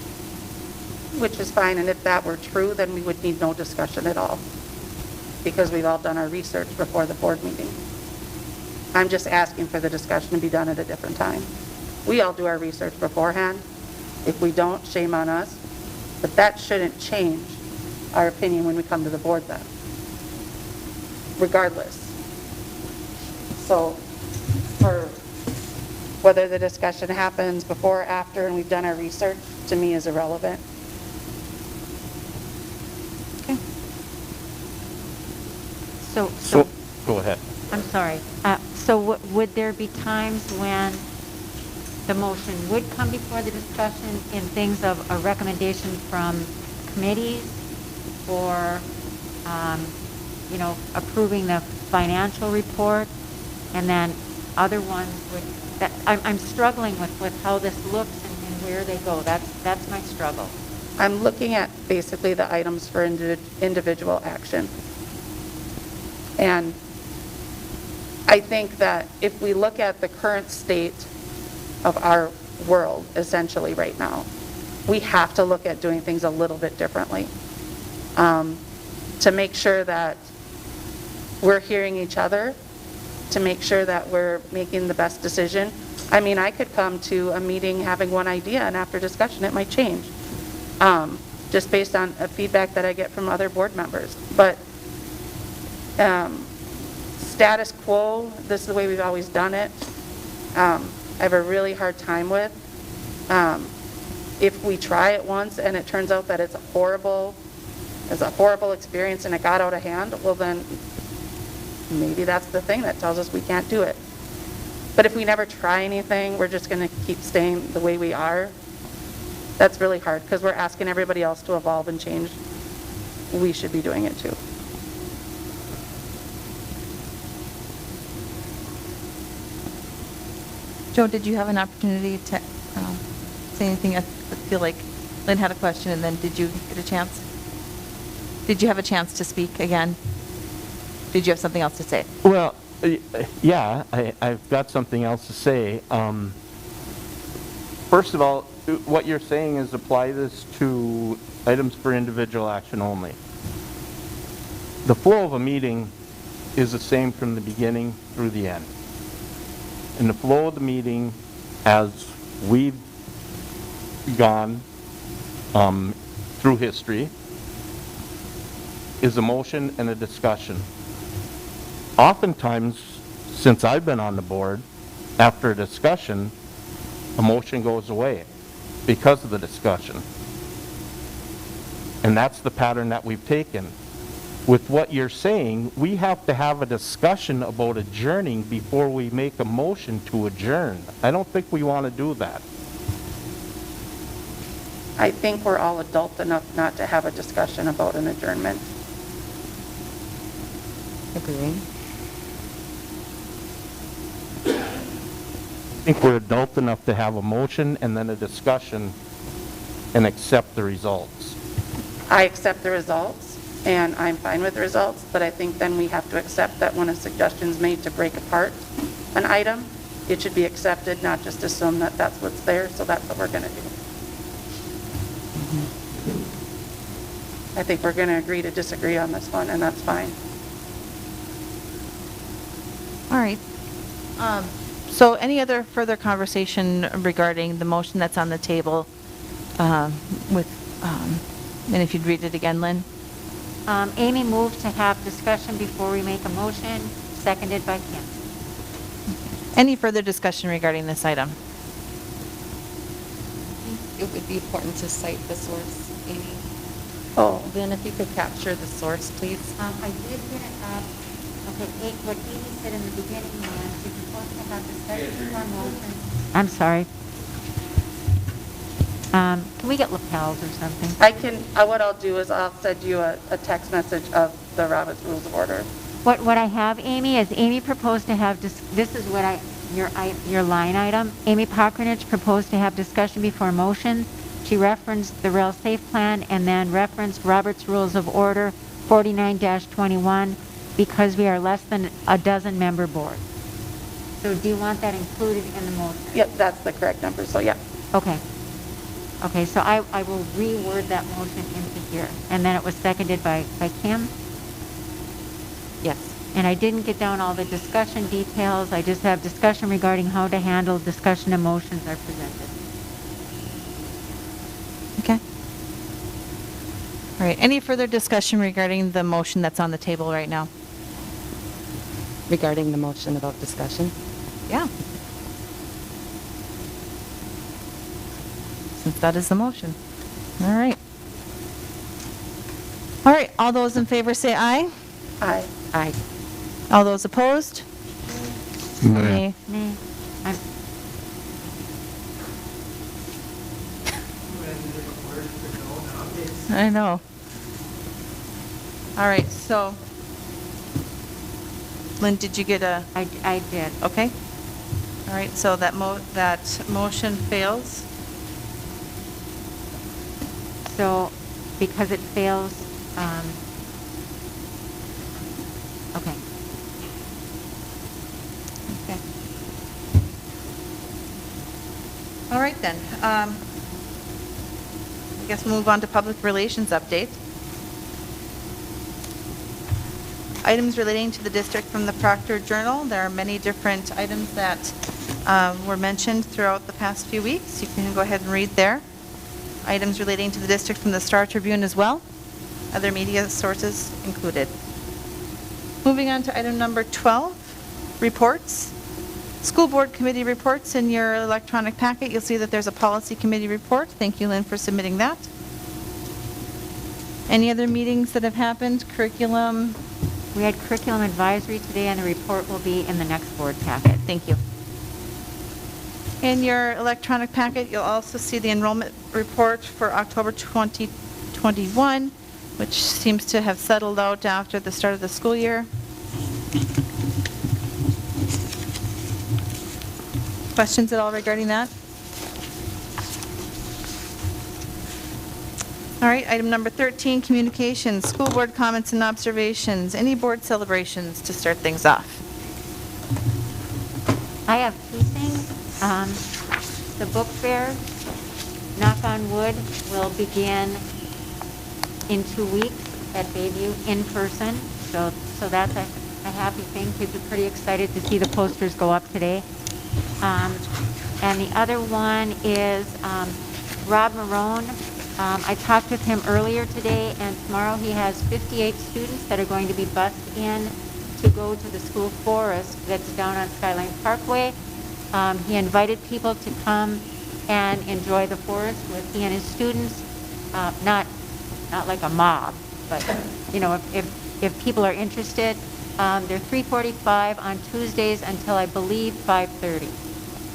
which is fine, and if that were true, then we would need no discussion at all, because we've all done our research before the board meeting. I'm just asking for the discussion to be done at a different time. We all do our research beforehand, If we don't, shame on us. But that shouldn't change our opinion when we come to the board then, regardless. So for whether the discussion happens before or after and we've done our research, to me is irrelevant. Okay. So, go ahead. I'm sorry. So would there be times when the motion would come before the discussion in things of a recommendation from committees or, approving the financial report, and then other ones would, I'm struggling with how this looks and where they go. That's my struggle. I'm looking at basically the items for individual action. And I think that if we look at the current state of our world, essentially right now, we have to look at doing things a little bit differently to make sure that we're hearing each other, to make sure that we're making the best decision. I mean, I could come to a meeting having one idea, and after discussion, it might change, just based on feedback that I get from other board members. But status quo, this is the way we've always done it, I have a really hard time with. If we try it once and it turns out that it's a horrible experience and it got out of hand, well then, maybe that's the thing that tells us we can't do it. But if we never try anything, we're just going to keep staying the way we are. That's really hard because we're asking everybody else to evolve and change. We should be doing it too. Joe, did you have an opportunity to say anything? I feel like Lynn had a question, and then did you get a chance? Did you have a chance to speak again? Did you have something else to say? Well, yeah, I've got something else to say. First of all, what you're saying is apply this to items for individual action only. The flow of a meeting is the same from the beginning through the end. And the flow of the meeting, as we've gone through history, is a motion and a discussion. Oftentimes, since I've been on the board, after a discussion, a motion goes away because of the discussion. And that's the pattern that we've taken. With what you're saying, we have to have a discussion about adjourning before we make a motion to adjourn. I don't think we want to do that. I think we're all adult enough not to have a discussion about an adjournment. Agree. I think we're adult enough to have a motion and then a discussion and accept the results. I accept the results, and I'm fine with the results, but I think then we have to accept that when a suggestion is made to break apart an item, it should be accepted, not just assume that that's what's there, so that's what we're going to do. I think we're going to agree to disagree on this one, and that's fine. All right. So any other further conversation regarding the motion that's on the table and if you'd read it again, Lynn? Amy moved to have discussion before we make a motion, seconded by Kim. Any further discussion regarding this item? It would be important to cite the source, Amy. Oh, Then if you could capture the source, please. I did get it up. Okay, what Amy said in the beginning was you're supposed to have discussion before motion. I'm sorry. Can we get lapels or something? I can, what I'll do is I'll send you a text message of the Robert's Rules of Order. What I have, Amy, is Amy proposed to have, this is what your line item. Amy Pockernich proposed to have discussion before motion. She referenced the rail safe plan and then referenced Robert's Rules of Order 49-21 because we are less than a dozen member board. So do you want that included in the motion? Yep, that's the correct number, so yeah. Okay. Okay, so I will reword that motion into here. And then it was seconded by Kim? Yes. And I didn't get down all the discussion details. I just have discussion regarding how to handle discussion and motions are presented. Okay. All right, any further discussion regarding the motion that's on the table right now? Regarding the motion about discussion? Yeah. Since that is the motion. All right. All right, all those in favor say aye. Aye. Aye. All those opposed? Nay. Nay. I'm- I know. All right, so, Lynn, did you get a, I did. okay? All right, so that motion fails. So, because it fails, okay. Okay. All right, then. I guess we'll move on to public relations update. Items relating to the district from the Proctor Journal. There are many different items that were mentioned throughout the past few weeks. You can go ahead and read there. Items relating to the district from the Star Tribune as well. Other media sources included. Moving on to item number 12, reports. School board committee reports in your electronic packet. You'll see that there's a policy committee report. Thank you, Lynn, for submitting that. Any other meetings that have happened? Curriculum? We had curriculum advisory today, and the report will be in the next board packet. Thank you. In your electronic packet, you'll also see the enrollment report for October 2021, which seems to have settled out after the start of the school year. Questions at all regarding that? All right, item number 13, communications, school board comments and observations. Any board celebrations to start things off? I have two things. The book fair, knock on wood, will begin in 2 weeks at Bayview in person. So that's a happy thing. Kids are pretty excited to see the posters go up today. And the other one is Rob Marone. I talked with him earlier today, and tomorrow he has 58 students that are going to be bused in to go to the school forest that's down on Skyline Parkway. He invited people to come and enjoy the forest with he and his students. Not like a mob, but you know, if people are interested, they're 3:45 on Tuesdays until I believe 5:30,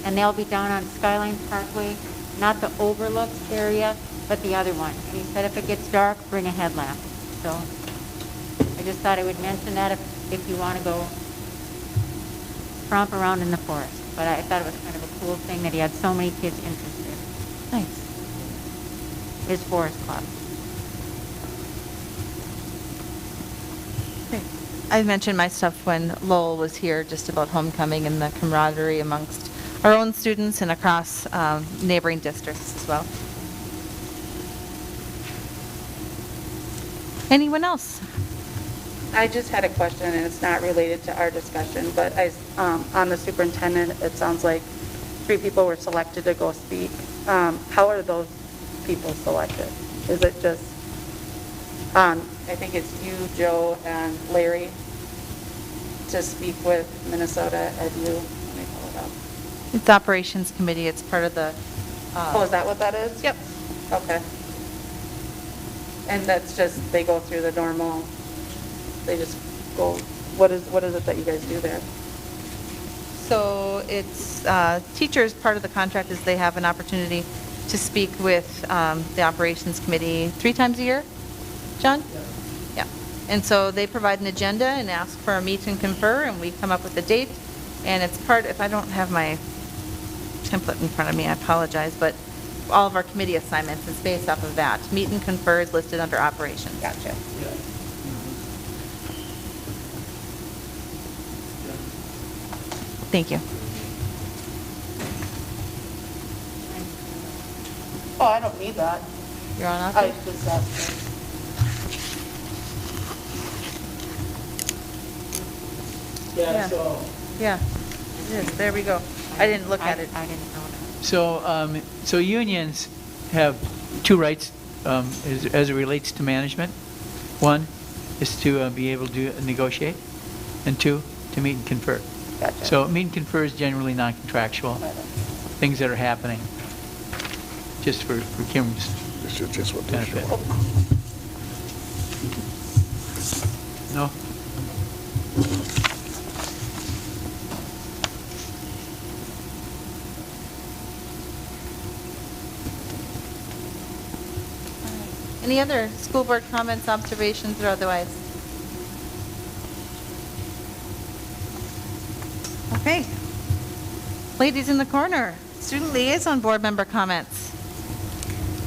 and they'll be down on Skyline Parkway, not the overlook area, but the other one. And he said if it gets dark, bring a headlamp. So I just thought I would mention that if you want to go romp around in the forest. But I thought it was kind of a cool thing that he had so many kids interested. Nice. His forest club. I mentioned my stuff when Lowell was here, just about homecoming and the camaraderie amongst our own students and across neighboring districts as well. Anyone else? I just had a question, and it's not related to our discussion, but on the superintendent, it sounds like 3 people were selected to go speak. How are those people selected? Is it just, I think it's you, Joe, and Larry to speak with Minnesota EDU? Let me pull it up. It's Operations Committee. It's part of the... Oh, is that what that is? Yep. Okay. And that's just, they go through the normal, they just go, what is it that you guys do there? So it's, teachers, part of the contract is they have an opportunity to speak with the Operations Committee 3 times a year? John? Yeah. And so they provide an agenda and ask for a meet and confer, and we come up with a date. And it's part, if I don't have my template in front of me, I apologize, but all of our committee assignments is based off of that. Meet and confer is listed under operations. Gotcha. Thank you. Oh, I don't need that. You're on I operations? just asked. Yeah. Yeah, it is. There we go. I didn't look at it. I didn't know that. So, so unions have two rights as it relates to management. One is to be able to negotiate, and two, to meet and confer. Gotcha. So meet and confer is generally non-contractual, things that are happening, just for Kim's This is just what they're benefit. showing. No? Any other school board comments, observations, or otherwise? Okay. Ladies in the corner, student liaison board member comments.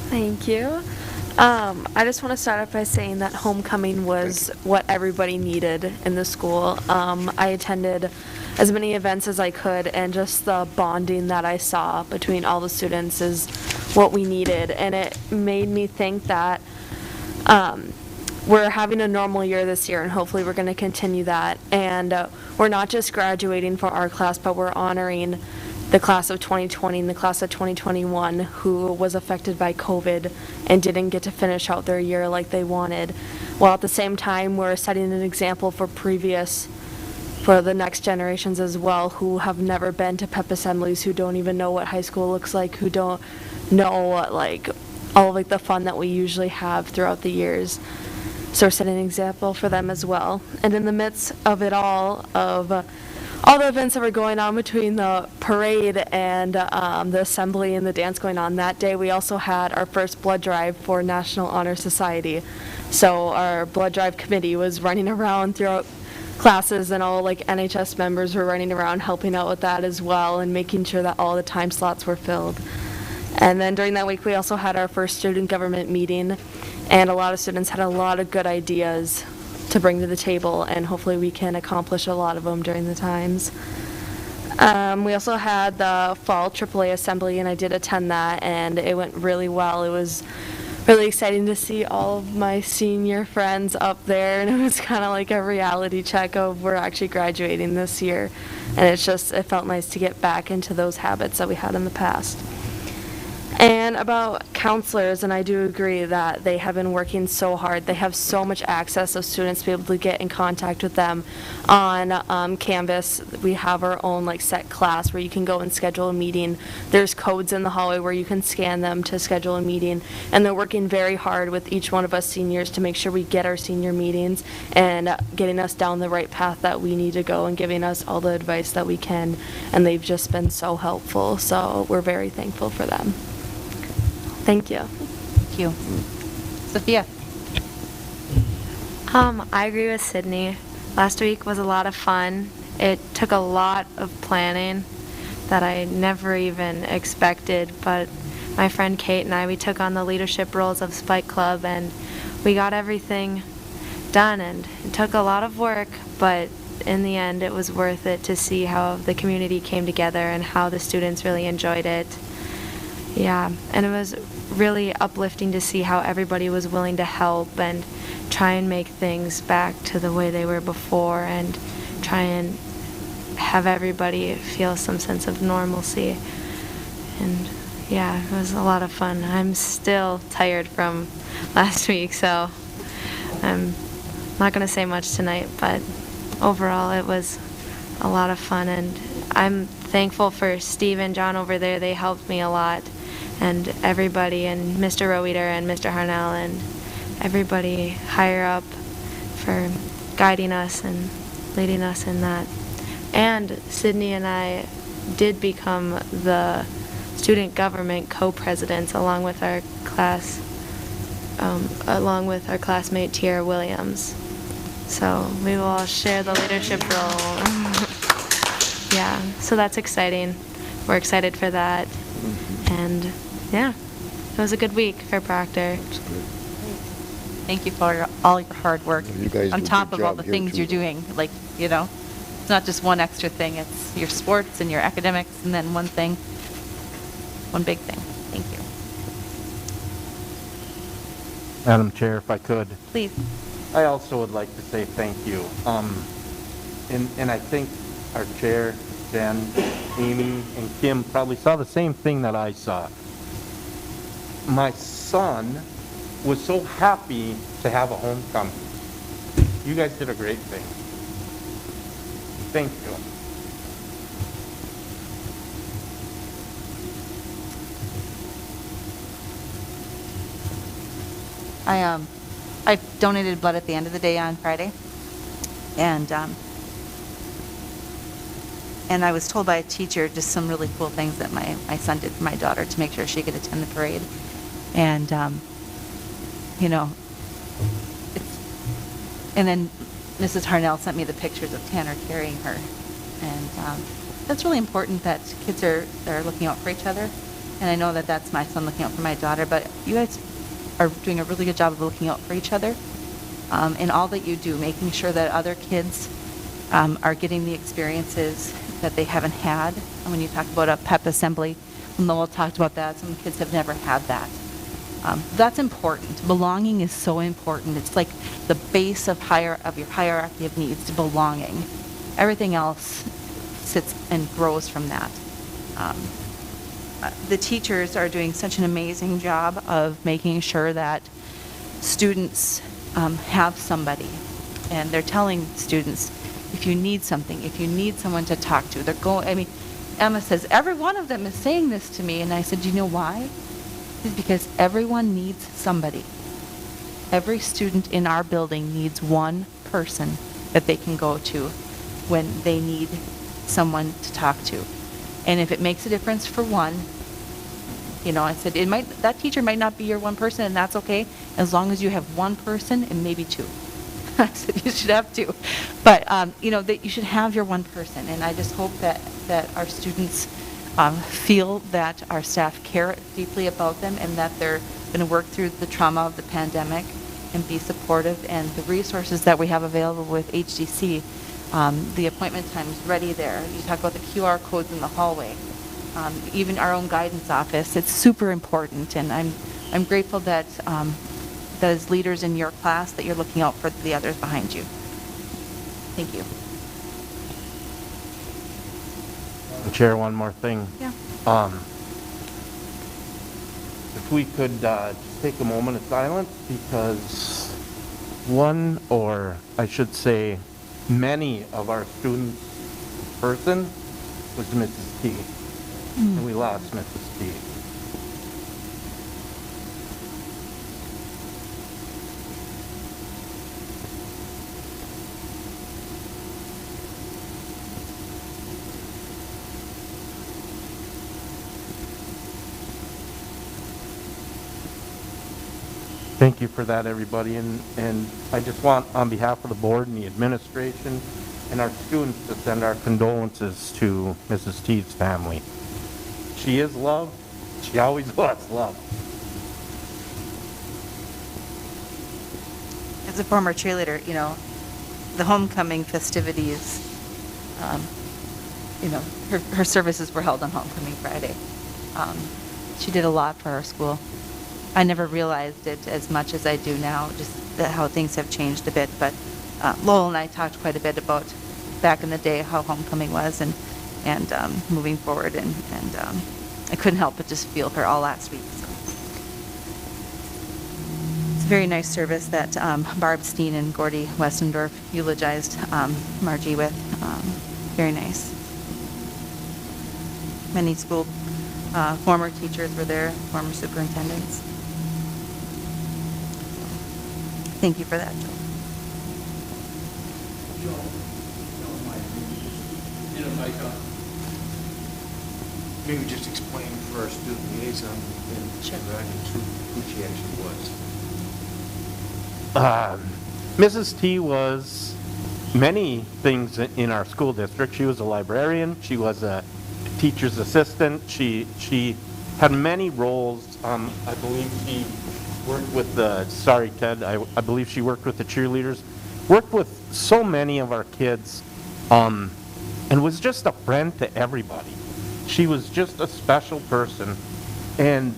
Thank you. I just want to start off by saying that homecoming was what everybody needed in the school. I attended as many events as I could, and just the bonding that I saw between all the students is what we needed. And it made me think that we're having a normal year this year, and hopefully we're going to continue that. And we're not just graduating for our class, but we're honoring the class of 2020 and the class of 2021 who was affected by COVID and didn't get to finish out their year like they wanted. While at the same time, we're setting an example for the next generations as well, who have never been to pep assemblies, who don't even know what high school looks like, who don't know all of the fun that we usually have throughout the years. So we're setting an example for them as well. And in the midst of it all the events that were going on between the parade and the assembly and the dance going on that day, we also had our first blood drive for National Honor Society. So our blood drive committee was running around throughout classes, and all NHS members were running around helping out with that as well, and making sure that all the time slots were filled. And then during that week, we also had our first student government meeting, and a lot of students had a lot of good ideas to bring to the table, and hopefully we can accomplish a lot of them during the times. We also had the fall AAA assembly, and I did attend that, and it went really well. It was really exciting to see all of my senior friends up there, and it was kind of like a reality check of we're actually graduating this year. And it felt nice to get back into those habits that we had in the past. And about counselors, and I do agree that they have been working so hard. They have so much access of students to be able to get in contact with them on Canvas. We have our own set class where you can go and schedule a meeting. There's codes in the hallway where you can scan them to schedule a meeting. And they're working very hard with each one of us seniors to make sure we get our senior meetings and getting us down the right path that we need to go, and giving us all the advice that we can. And they've just been so helpful. So we're very thankful for them. Thank you. Thank you. Sophia? I agree with Sydney. Last week was a lot of fun. It took a lot of planning that I never even expected, but my friend Kate and we took on the leadership roles of Spike Club, and we got everything done, and it took a lot of work, but in the end it was worth it to see how the community came together and how the students really enjoyed it. Yeah, and it was really uplifting to see how everybody was willing to help and try and make things back to the way they were before, and try and have everybody feel some sense of normalcy. And yeah, it was a lot of fun. I'm still tired from last week, so I'm not going to say much tonight, but overall it was a lot of fun, and I'm thankful for Steve and John over there. They helped me a lot, and everybody, and Mr. Roeder and Mr. Harnell and everybody higher up for guiding us and leading us in that. And Sydney and I did become the student government co-presidents along with our classmate Tiara Williams. So we will all share the leadership role. Yeah, so that's exciting. We're excited for that. And yeah, it was a good week for Proctor. Thank you for all your hard work. You guys do on a top good of all job the here, things too, you're though. doing. It's not just one extra thing. It's your sports and your academics, and then one big thing. Thank you. Madam Chair, if I could, Please. I also would like to say thank you. And I think our chair, Jen, Amy, and Kim probably saw the same thing that I saw. my son was so happy to have a homecoming. You guys did a great thing. Thank you. I donated blood at the end of the day on Friday, and I was told by a teacher just some really cool things that my son did for my daughter to make sure she could attend the parade. And, you know, and then Mrs. Harnell sent me the pictures of Tanner carrying her. And that's really important that kids are looking out for each other. And I know that that's my son looking out for my daughter, but you guys are doing a really good job of looking out for each other in all that you do, making sure that other kids are getting the experiences that they haven't had. And when you talk about a PEP assembly, Lowell talked about that, some kids have never had that. That's important. Belonging is so important. It's like the base of your hierarchy of needs to belonging. Everything else sits and grows from that. The teachers are doing such an amazing job of making sure that students have somebody, and they're telling students, if you need something, if you need someone to talk to, Emma says, every one of them is saying this to me, and I said, do you know why? It's because everyone needs somebody. Every student in our building needs one person that they can go to when they need someone to talk to. And if it makes a difference for one, you know, I said, that teacher might not be your one person, and that's okay, as long as you have one person and maybe two. I said, you should have two. But, you know, that you should have your one person. And I just hope that our students feel that our staff care deeply about them, and that they're going to work through the trauma of the pandemic and be supportive. And the resources that we have available with HDC, the appointment time is ready there. You talk about the QR codes in the hallway. Even our own guidance office, it's super important. And I'm grateful that that as leaders in your class, that you're looking out for the others behind you. Thank you. Chair, one more thing. Yeah. If we could just take a moment of silence, because one, or I should say many of our students in person was Mrs. T. And we lost Mrs. T. Thank you for that, everybody, and I just want, on behalf of the board and the administration and our students, to send our condolences to Mrs. T's family. She is loved. She always was loved. As a former cheerleader, you know, the homecoming festivities, you know, her services were held on Homecoming Friday. She did a lot for our school. I never realized it as much as I do now, just how things have changed a bit. But Lowell and I talked quite a bit about back in the day how homecoming was, and moving forward, and I couldn't help but just feel her all last week. So. It's a very nice service that Barb Steen and Gordy Westendorf eulogized Margie with. Very nice. Many school former teachers were there, former superintendents. Thank you for that, Joe. Maybe just explain for our student liaison and Sure. who she actually was. Mrs. T was many things in our school district. She was a librarian. She was a teacher's assistant. She had many roles. I believe she worked with sorry Ted, I believe she worked with the cheerleaders, worked with so many of our kids, and was just a friend to everybody. She was just a special person, and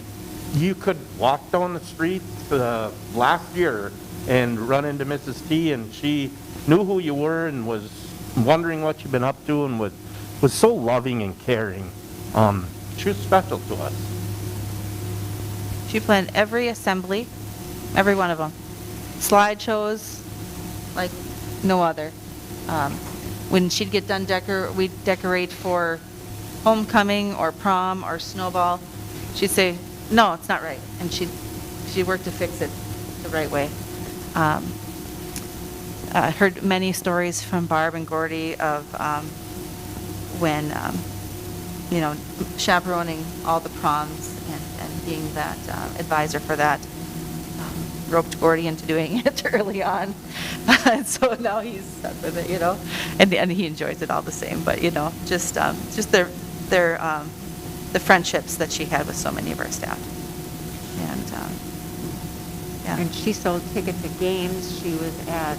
you could walk down the street last year and run into Mrs. T, and she knew who you were and was wondering what you've been up to, and was so loving and caring. She was special to us. She planned every assembly, every one of them. Slideshows like no other. When she'd get done we'd decorate for homecoming or prom or snowball, she'd say, no, it's not right. And she'd work to fix it the right way. I heard many stories from Barb and Gordy of when, chaperoning all the proms and being that advisor for that. Roped Gordy into doing it early on. And so now he's stuck with it, and he enjoys it all the same. But, just the friendships that she had with so many of our staff. And, yeah. And she sold tickets to games. She was at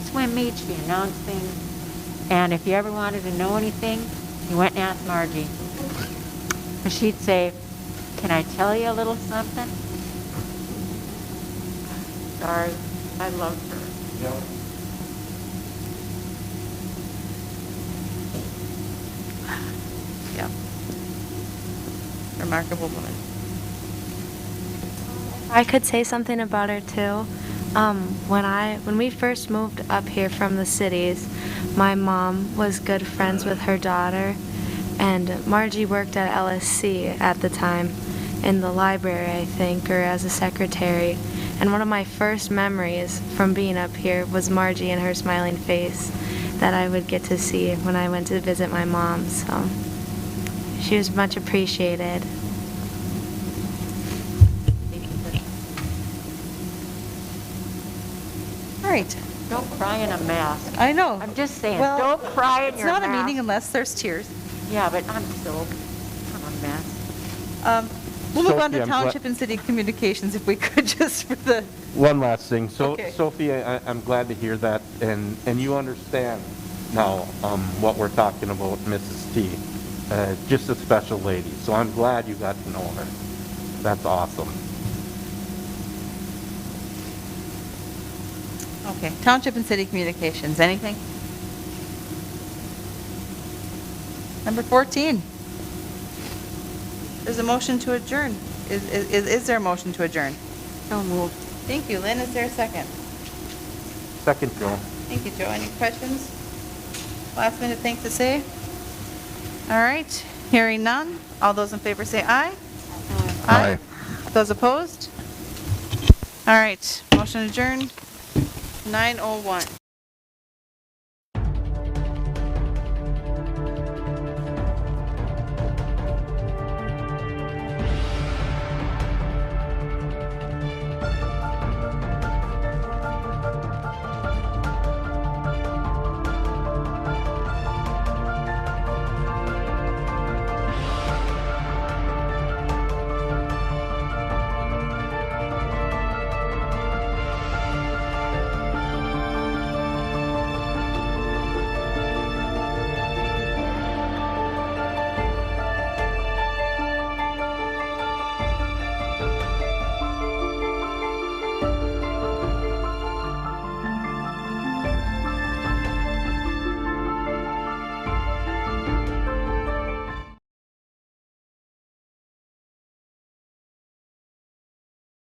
swim meets. She announced things. And if you ever wanted to know anything, you went and asked Margie. And she'd say, can I tell you a little something? Sorry, I loved her. Yep. Yeah. Remarkable woman. I could say something about her too. When we first moved up here from the cities, my mom was good friends with her daughter, and Margie worked at LSC at the time in the library, I think, or as a secretary. And one of my first memories from being up here was Margie and her smiling face that I would get to see when I went to visit my mom. So she was much appreciated. All right. Don't cry in a mask. I know. I'm just saying, Well, don't cry in It's your mask. not a meeting unless there's tears. Yeah, but I'm still a mess. We'll move on Sophie, to I'm glad- Township and City Communications if we could, just for the, One last thing. So, Okay. Sophie, I'm glad to hear that, and you understand now what we're talking about, Mrs. T. Just a special lady. So I'm glad you got to know her. That's awesome. okay, Township and City Communications, anything? Number 14. There's a motion to adjourn. Is there a motion to adjourn? So moved. Thank you. Lynn, is there a second? Second, Joe. Thank you, Joe. Any questions? Last minute things to say? All right, hearing none. All those in favor say aye. Aye. Those opposed? All right, motion adjourned, 9:01.